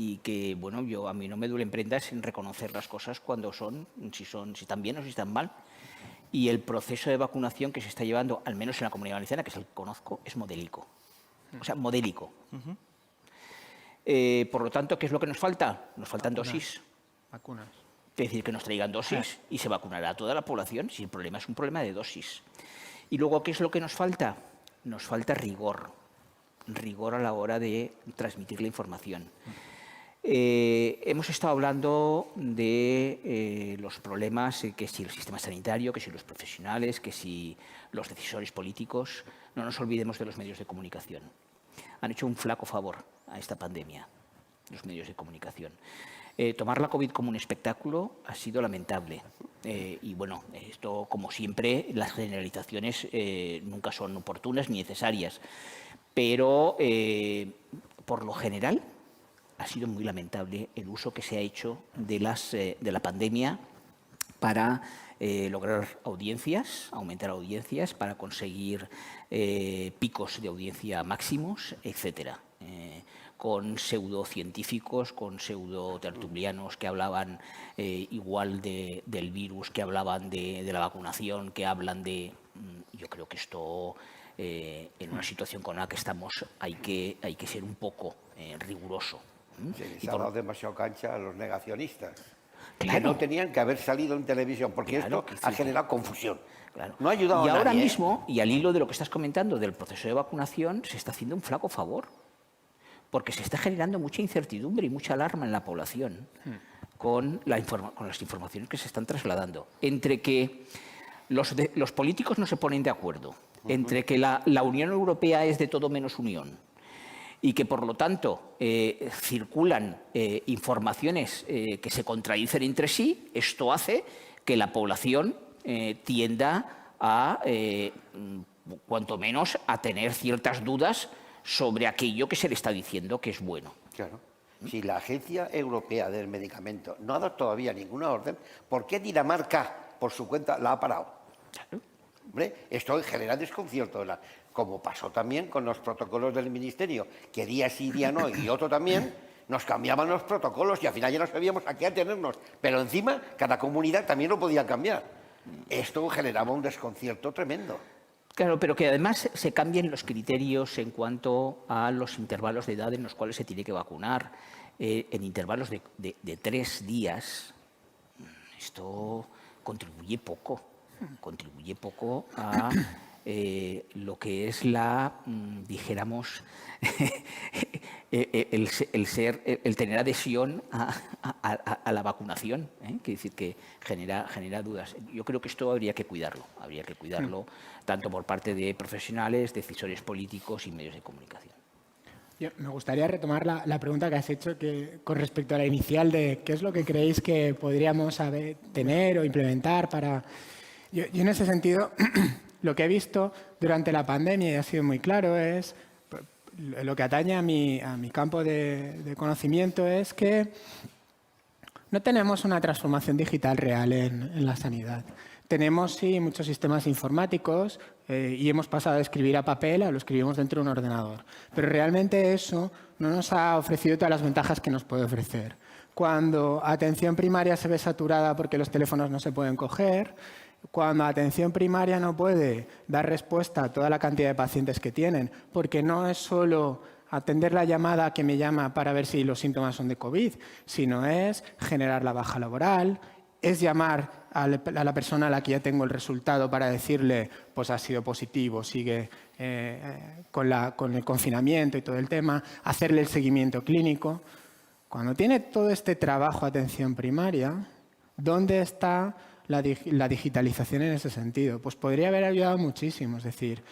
F: Y que, bueno, a mí no me duelen prendas en reconocer las cosas cuando si están bien o si están mal. Y el proceso de vacunación que se está llevando, al menos en la Comunidad Valenciana, que es el que conozco, es modélico. O sea, modélico. Por lo tanto, ¿qué es lo que nos falta? Nos faltan dosis.
E: Vacunas.
F: Es decir, que nos traigan dosis y se vacunará a toda la población si el problema es un problema de dosis. Y luego, ¿qué es lo que nos falta? Nos falta rigor. Rigor a la hora de transmitir la información. Hemos estado hablando de los problemas, que si el sistema sanitario, que si los profesionales, que si los decisores políticos. No nos olvidemos de los medios de comunicación. Han hecho un flaco favor a esta pandemia, los medios de comunicación. Tomar la COVID como un espectáculo ha sido lamentable. Y bueno, esto, como siempre, las generalizaciones nunca son oportunas ni necesarias. Pero, por lo general, ha sido muy lamentable el uso que se ha hecho de la pandemia para lograr audiencias, aumentar audiencias, para conseguir picos de audiencia máximos, etcétera. Con pseudocientíficos, con pseudotertulianos que hablaban igual del virus, que hablaban de la vacunación, que hablan de... Yo creo que esto... en una situación con la que estamos hay que ser un poco riguroso.
D: Se les ha dado demasiado cancha a los negacionistas,
F: Claro.
D: que no tenían que haber salido en televisión, porque
F: Claro,
D: esto ha generado confusión.
F: Claro.
D: No ha ayudado
F: y
D: a nadie.
F: ahora mismo, y al hilo de lo que estás comentando del proceso de vacunación, se está haciendo un flaco favor, porque se está generando mucha incertidumbre y mucha alarma en la población con las informaciones que se están trasladando. Entre que los políticos no se ponen de acuerdo, entre que la Unión Europea es de todo menos unión y que, por lo tanto, circulan informaciones que se contradicen entre sí, esto hace que la población tienda a, cuanto menos, a tener ciertas dudas sobre aquello que se le está diciendo que es bueno.
D: Claro. Si la Agencia Europea del Medicamento no ha dado todavía ninguna orden, ¿por qué Dinamarca, por su cuenta, la ha parado?
F: Claro.
D: Hombre, esto genera desconcierto, como pasó también con los protocolos del Ministerio, que día sí, día no, y otro también, nos cambiaban los protocolos y al final ya no sabíamos a qué atenernos. Pero encima, cada comunidad también lo podía cambiar. Esto generaba un desconcierto tremendo.
F: Claro, pero que además se cambien los criterios en cuanto a los intervalos de edad en los cuales se tiene que vacunar. En intervalos de 3 días, esto contribuye poco a lo que es dijéramos, el tener adhesión a la vacunación, quiere decir que genera dudas. Yo creo que esto habría que cuidarlo tanto por parte de profesionales, decisores políticos y medios de comunicación.
E: Me gustaría retomar la pregunta que has hecho con respecto a la inicial de qué es lo que creéis que podríamos tener o implementar para... Yo en ese sentido, lo que he visto durante la pandemia, y ha sido muy claro, es lo que atañe a mi campo de conocimiento es que no tenemos una transformación digital real en la sanidad. Tenemos, sí, muchos sistemas informáticos y hemos pasado de escribir a papel a lo escribimos dentro de un ordenador. Pero realmente eso no nos ha ofrecido todas las ventajas que nos puede ofrecer. Cuando atención primaria se ve saturada porque los teléfonos no se pueden coger, cuando atención primaria no puede dar respuesta a toda la cantidad de pacientes que tienen, porque no es solo atender la llamada que me llama para ver si los síntomas son de COVID, sino es generar la baja laboral, es llamar a la persona a la que ya tengo el resultado para decirle, pues ha sido positivo, sigue con el confinamiento y todo el tema, hacerle el seguimiento clínico. Cuando tiene todo este trabajo atención primaria, ¿dónde está la digitalización en ese sentido? Pues podría haber ayudado muchísimo, es decir,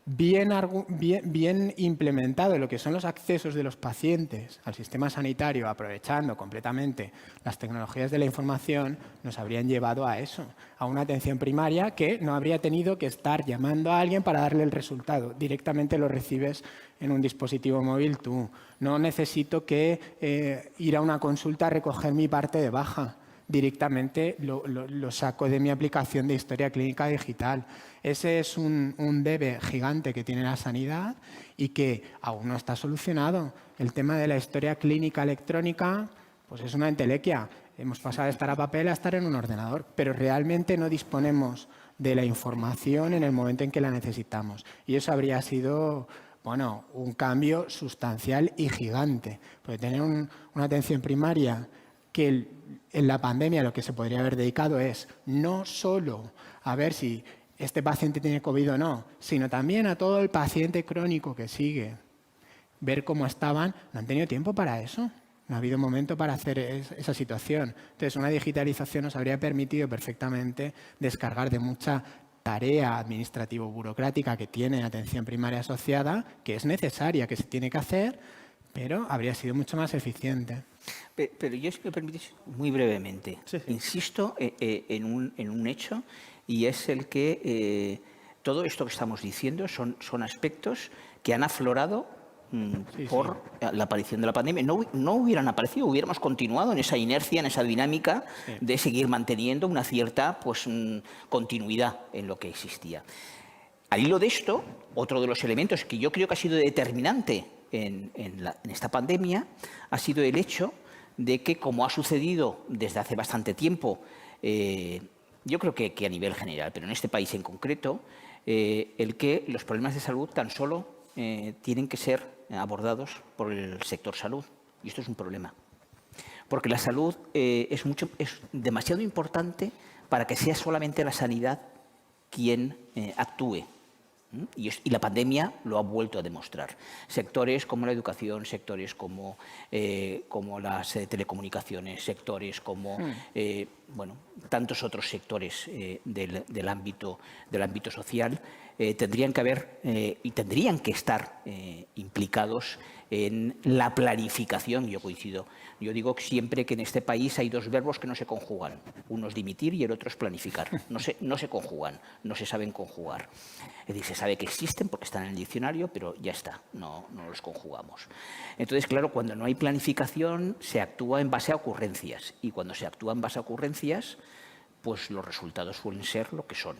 E: bien implementado lo que son los accesos de los pacientes al sistema sanitario, aprovechando completamente las tecnologías de la información, nos habrían llevado a eso, a una atención primaria que no habría tenido que estar llamando a alguien para darle el resultado. Directamente lo recibes en un dispositivo móvil tú. No necesito que ir a una consulta a recoger mi parte de baja. Directamente lo saco de mi aplicación de historia clínica digital. Ese es un debe gigante que tiene la sanidad y que aún no está solucionado. El tema de la historia clínica electrónica pues es una entelequia. Hemos pasado de estar a papel a estar en un ordenador, pero realmente no disponemos de la información en el momento en que la necesitamos. Y eso habría sido un cambio sustancial y gigante. Porque tener una atención primaria que en la pandemia lo que se podría haber dedicado es no solo a ver si este paciente tiene COVID o no, sino también a todo el paciente crónico que sigue, ver cómo estaban. No han tenido tiempo para eso. No ha habido momento para hacer esa situación. Entonces, una digitalización nos habría permitido perfectamente descargar de mucha tarea administrativo-burocrática que tiene atención primaria asociada, que es necesaria, que se tiene que hacer, pero habría sido mucho más eficiente.
F: Pero yo, si me permitís, muy brevemente, insisto en un hecho, y es el que todo esto que estamos diciendo son aspectos que han aflorado por la aparición de la pandemia. No hubieran aparecido, hubiéramos continuado en esa inercia, en esa dinámica de seguir manteniendo una cierta continuidad en lo que existía. Al hilo de esto, otro de los elementos que yo creo que ha sido determinante en esta pandemia ha sido el hecho de que, como ha sucedido desde hace bastante tiempo, yo creo que a nivel general, pero en este país en concreto, el que los problemas de salud tan solo tienen que ser abordados por el sector salud. Y esto es un problema. Porque la salud es demasiado importante para que sea solamente la sanidad quien actúe. Y la pandemia lo ha vuelto a demostrar. Sectores como la educación, sectores como las telecomunicaciones, sectores como tantos otros sectores del ámbito social tendrían que haber y tendrían que estar implicados en la planificación. Yo coincido. Yo digo siempre que en este país hay dos verbos que no se conjugan. Uno es dimitir y el otro es planificar. No se conjugan, no se saben conjugar. Es decir, se sabe que existen porque están en el diccionario, pero ya está, no los conjugamos. Entonces, claro, cuando no hay planificación se actúa en base a ocurrencias. Y cuando se actúa en base a ocurrencias, pues los resultados suelen ser lo que son,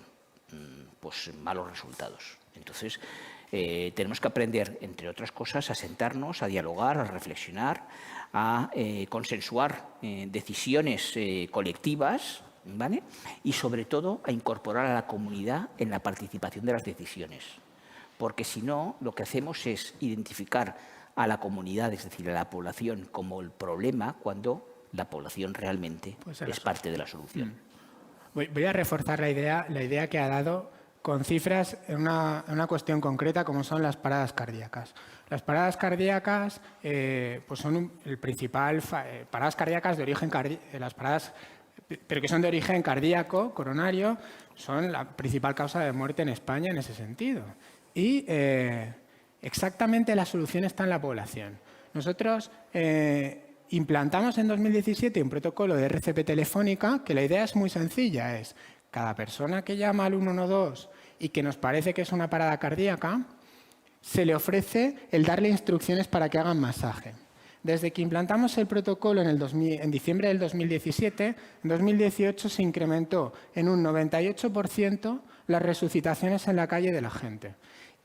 F: pues malos resultados. Entonces, tenemos que aprender, entre otras cosas, a sentarnos, a dialogar, a reflexionar, a consensuar decisiones colectivas, ¿vale? Y, sobre todo, a incorporar a la comunidad en la participación de las decisiones. Porque, si no, lo que hacemos es identificar a la comunidad, es decir, a la población, como el problema, cuando la población realmente es parte de la solución.
E: Voy a reforzar la idea que ha dado con cifras en una cuestión concreta, como son las paradas cardíacas. Las paradas cardíacas pues son el principal... paradas cardíacas de origen pero que son de origen cardíaco, coronario, son la principal causa de muerte en España en ese sentido. Y exactamente la solución está en la población. Nosotros implantamos en 2017 un protocolo de RCP telefónica que la idea es muy sencilla, es cada persona que llama al 112 y que nos parece que es una parada cardíaca, se le ofrece el darle instrucciones para que hagan masaje. Desde que implantamos el protocolo en diciembre del 2017, en 2018 se incrementó en un 98% las resucitaciones en la calle de la gente.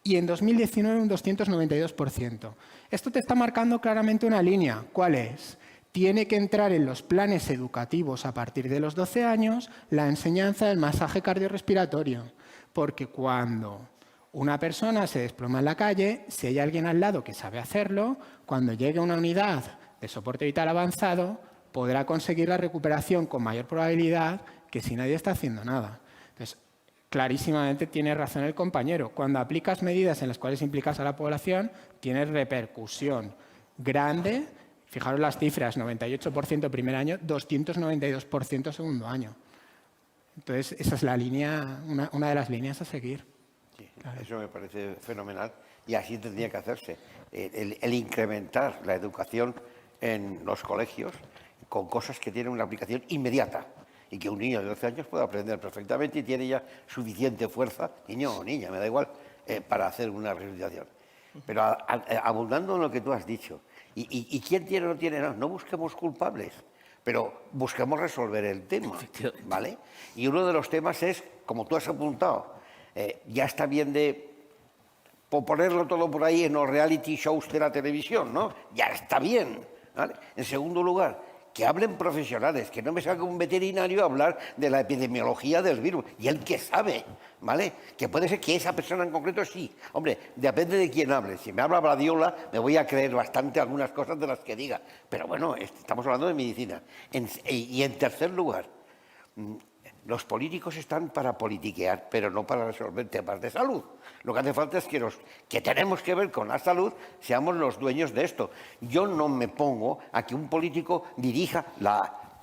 E: Y en 2019 un 292%. Esto te está marcando claramente una línea. ¿Cuál es? Tiene que entrar en los planes educativos a partir de los 12 años la enseñanza del masaje cardiorrespiratorio. Porque cuando una persona se desploma en la calle, si hay alguien al lado que sabe hacerlo, cuando llegue a una unidad de soporte vital avanzado, podrá conseguir la recuperación con mayor probabilidad que si nadie está haciendo nada. Entonces, clarísimamente tiene razón el compañero. Cuando aplicas medidas en las cuales implicas a la población, tienes repercusión grande. Fijaros las cifras, 98% primer año, 292% segundo año. Entonces, esa es la línea, una de las líneas a seguir.
D: Sí, eso me parece fenomenal y así tendría que hacerse. El incrementar la educación en los colegios con cosas que tienen una aplicación inmediata y que un niño de 12 años puede aprender perfectamente y tiene ya suficiente fuerza, niño o niña, me da igual, para hacer una resucitación. Pero abundando en lo que tú has dicho, ¿y quién tiene o no tiene? No busquemos culpables, pero busquemos resolver el tema, ¿vale? Y uno de los temas es, como tú has apuntado, ya está bien de ponerlo todo por ahí en los reality shows de la televisión, ¿no? Ya está bien, ¿vale? En segundo lugar, que hablen profesionales, que no me salga un veterinario a hablar de la epidemiología del virus, y él que sabe, ¿vale? Que puede ser que esa persona en concreto sí. Hombre, depende de quién hable. Si me habla Bradiola, me voy a creer bastante algunas cosas de las que diga. Pero bueno, estamos hablando de medicina. Y en tercer lugar, los políticos están para politiquear, pero no para resolver temas de salud. Lo que hace falta es que los que tenemos que ver con la salud seamos los dueños de esto. Yo no me pongo a que un político dirija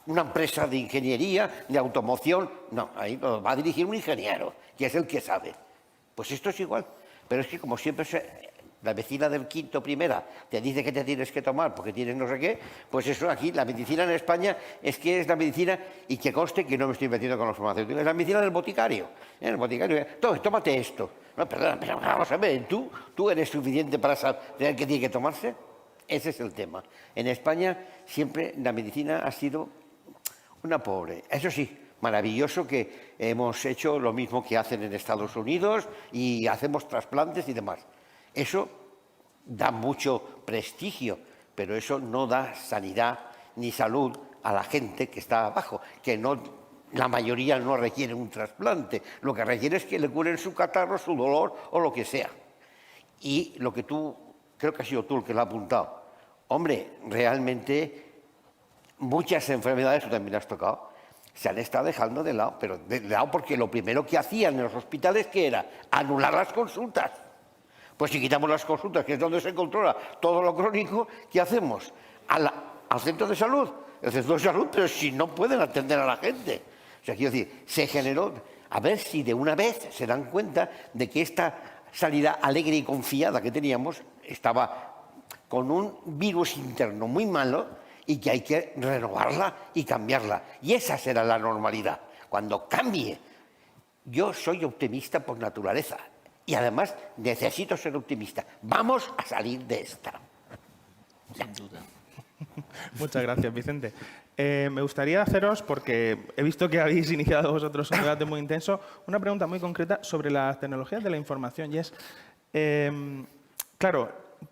D: una empresa de ingeniería, de automoción. No, ahí lo va a dirigir un ingeniero, que es el que sabe. Pues esto es igual. Pero es que como siempre la vecina del quinto primera te dice que te tienes que tomar porque tienes no sé qué, pues eso aquí, la medicina en España es que es la medicina, y que conste que no me estoy metiendo con los farmacéuticos, es la medicina del boticario. El boticario, tómate esto. No, perdona, pero vamos a ver, ¿tú eres suficiente para saber qué tiene que tomarse? Ese es el tema. En España siempre la medicina ha sido una pobre. Eso sí, maravilloso que hemos hecho lo mismo que hacen en Estados Unidos y hacemos trasplantes y demás. Eso da mucho prestigio, pero eso no da sanidad ni salud a la gente que está abajo, que la mayoría no requiere un trasplante. Lo que requiere es que le curen su catarro, su dolor o lo que sea. Y lo que creo que has sido tú el que lo ha apuntado. Hombre, realmente muchas enfermedades, tú también has tocado, se han estado dejando de lado, pero de lado porque lo primero que hacían en los hospitales, ¿qué era? Anular las consultas. Pues si quitamos las consultas, que es donde se controla todo lo crónico, ¿qué hacemos? Al centro de salud. El centro de salud, pero si no pueden atender a la gente. O sea, quiero decir, se generó, a ver si de una vez se dan cuenta de que esta sanidad alegre y confiada que teníamos estaba con un virus interno muy malo y que hay que renovarla y cambiarla. Y esa será la normalidad. Cuando cambie, yo soy optimista por naturaleza. Y además necesito ser optimista. Vamos a salir de esta.
F: Sin duda.
C: Muchas gracias, Vicente. Me gustaría haceros, porque he visto que habéis iniciado vosotros un debate muy intenso, una pregunta muy concreta sobre las tecnologías de la información. Y es, claro,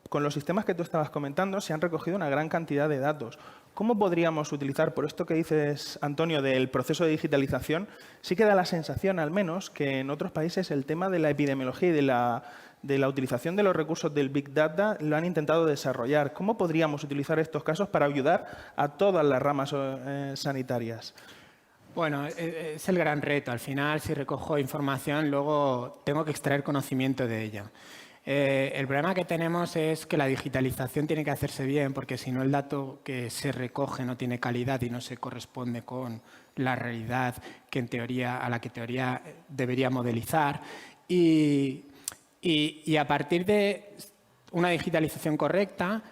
C: con los sistemas que tú estabas comentando se han recogido una gran cantidad de datos. ¿Cómo podríamos utilizar, por esto que dices, Antonio, del proceso de digitalización? Sí que da la sensación, al menos, que en otros países el tema de la epidemiología y de la utilización de los recursos del Big Data lo han intentado desarrollar. ¿Cómo podríamos utilizar estos casos para ayudar a todas las ramas sanitarias?
E: Bueno, es el gran reto. Al final, si recojo información, luego tengo que extraer conocimiento de ella. El problema que tenemos es que la digitalización tiene que hacerse bien, porque si no el dato que se recoge no tiene calidad y no se corresponde con la realidad a la que en teoría debería modelizar. Y a partir de una digitalización correcta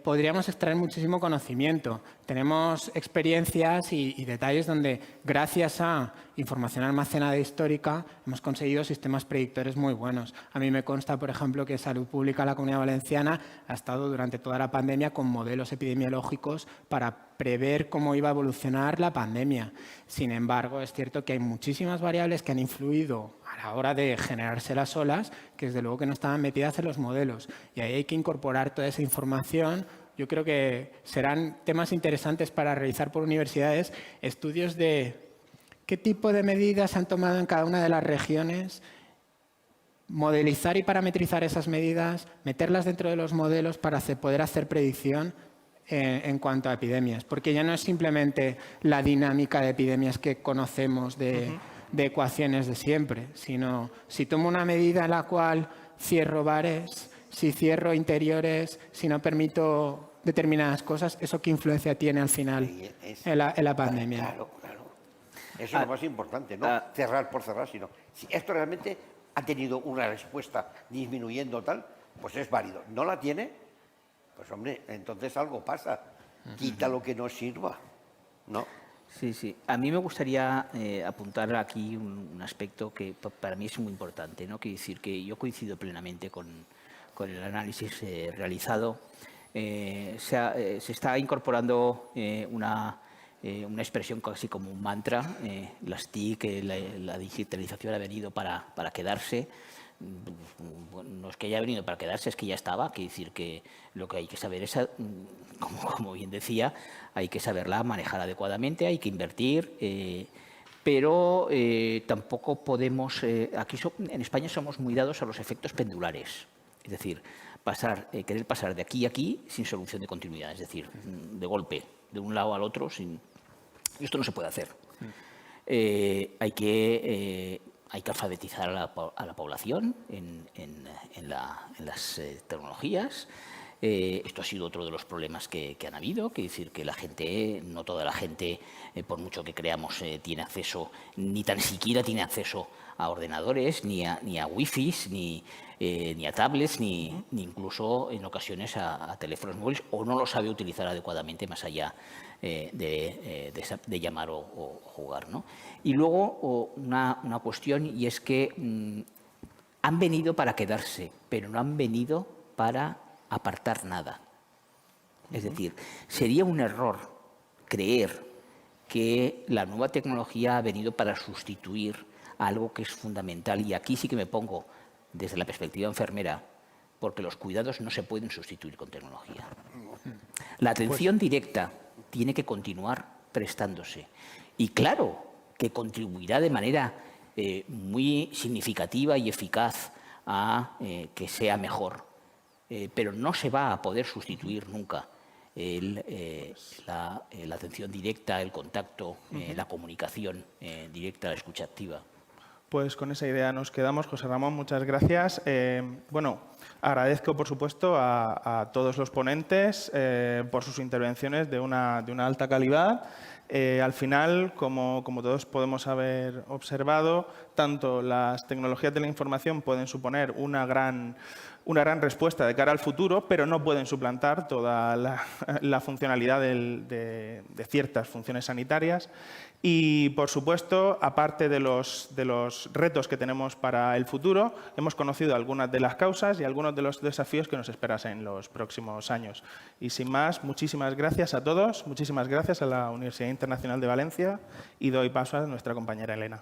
E: podríamos extraer muchísimo conocimiento. Tenemos experiencias y detalles donde, gracias a información almacenada histórica, hemos conseguido sistemas predictores muy buenos. A mí me consta, por ejemplo, que Salud Pública de la Comunidad Valenciana ha estado durante toda la pandemia con modelos epidemiológicos para prever cómo iba a evolucionar la pandemia. Sin embargo, es cierto que hay muchísimas variables que han influido a la hora de generarse las olas, que desde luego que no estaban metidas en los modelos. Y ahí hay que incorporar toda esa información. Yo creo que serán temas interesantes para realizar por universidades, estudios de qué tipo de medidas se han tomado en cada una de las regiones, modelizar y parametrizar esas medidas, meterlas dentro de los modelos para poder hacer predicción. en cuanto a epidemias, porque ya no es simplemente la dinámica de epidemias que conocemos de ecuaciones de siempre, sino si tomo una medida en la cual cierro bares, si cierro interiores, si no permito determinadas cosas, ¿eso qué influencia tiene al final en la pandemia?
D: Claro. Eso es lo más importante, no cerrar por cerrar, sino si esto realmente ha tenido una respuesta disminuyendo tal, pues es válido. ¿No la tiene? Pues hombre, entonces algo pasa. Quita lo que no sirva, ¿no?
F: Sí. A mí me gustaría apuntar aquí un aspecto que para mí es muy importante, ¿no? Quiero decir que yo coincido plenamente con el análisis realizado. Se está incorporando una expresión casi como un mantra. Las TIC, la digitalización ha venido para quedarse. No es que haya venido para quedarse, es que ya estaba. Quiere decir que lo que hay que saber es, como bien decía, hay que saberla manejar adecuadamente, hay que invertir, pero tampoco podemos... aquí en España somos muy dados a los efectos pendulares, es decir, querer pasar de aquí a aquí sin solución de continuidad, es decir, de golpe, de un lado al otro, esto no se puede hacer. Hay que alfabetizar a la población en las tecnologías. Esto ha sido otro de los problemas que han habido, que decir que la gente, no toda la gente, por mucho que creamos, tiene acceso, ni tan siquiera tiene acceso a ordenadores, ni a wifis, ni a tablets, ni incluso en ocasiones a teléfonos móviles, o no lo sabe utilizar adecuadamente más allá de llamar o jugar, ¿no? Y luego una cuestión, y es que han venido para quedarse, pero no han venido para apartar nada. Es decir, sería un error creer que la nueva tecnología ha venido para sustituir algo que es fundamental, y aquí sí que me pongo desde la perspectiva enfermera, porque los cuidados no se pueden sustituir con tecnología. La atención directa tiene que continuar prestándose. Y claro que contribuirá de manera muy significativa y eficaz a que sea mejor, pero no se va a poder sustituir nunca la atención directa, el contacto, la comunicación directa, la escucha activa.
C: Pues con esa idea nos quedamos. José Ramón, muchas gracias. Agradezco, por supuesto, a todos los ponentes por sus intervenciones de una alta calidad. Al final, como todos podemos haber observado, tanto las tecnologías de la información pueden suponer una gran respuesta de cara al futuro, pero no pueden suplantar toda la funcionalidad de ciertas funciones sanitarias. Y, por supuesto, aparte de los retos que tenemos para el futuro, hemos conocido algunas de las causas y algunos de los desafíos que nos esperan en los próximos años. Y, sin más, muchísimas gracias a todos, muchísimas gracias a la Universidad Internacional de Valencia, y doy paso a nuestra compañera Elena.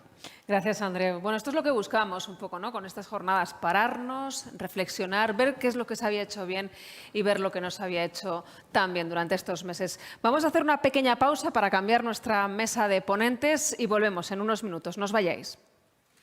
B: Gracias, André. Bueno, esto es lo que buscamos un poco, ¿no? Con estas jornadas, pararnos, reflexionar, ver qué es lo que se había hecho bien y ver lo que no se había hecho tan bien durante estos meses. Vamos a hacer una pequeña pausa para cambiar nuestra mesa de ponentes y volvemos en unos minutos. No os vayáis.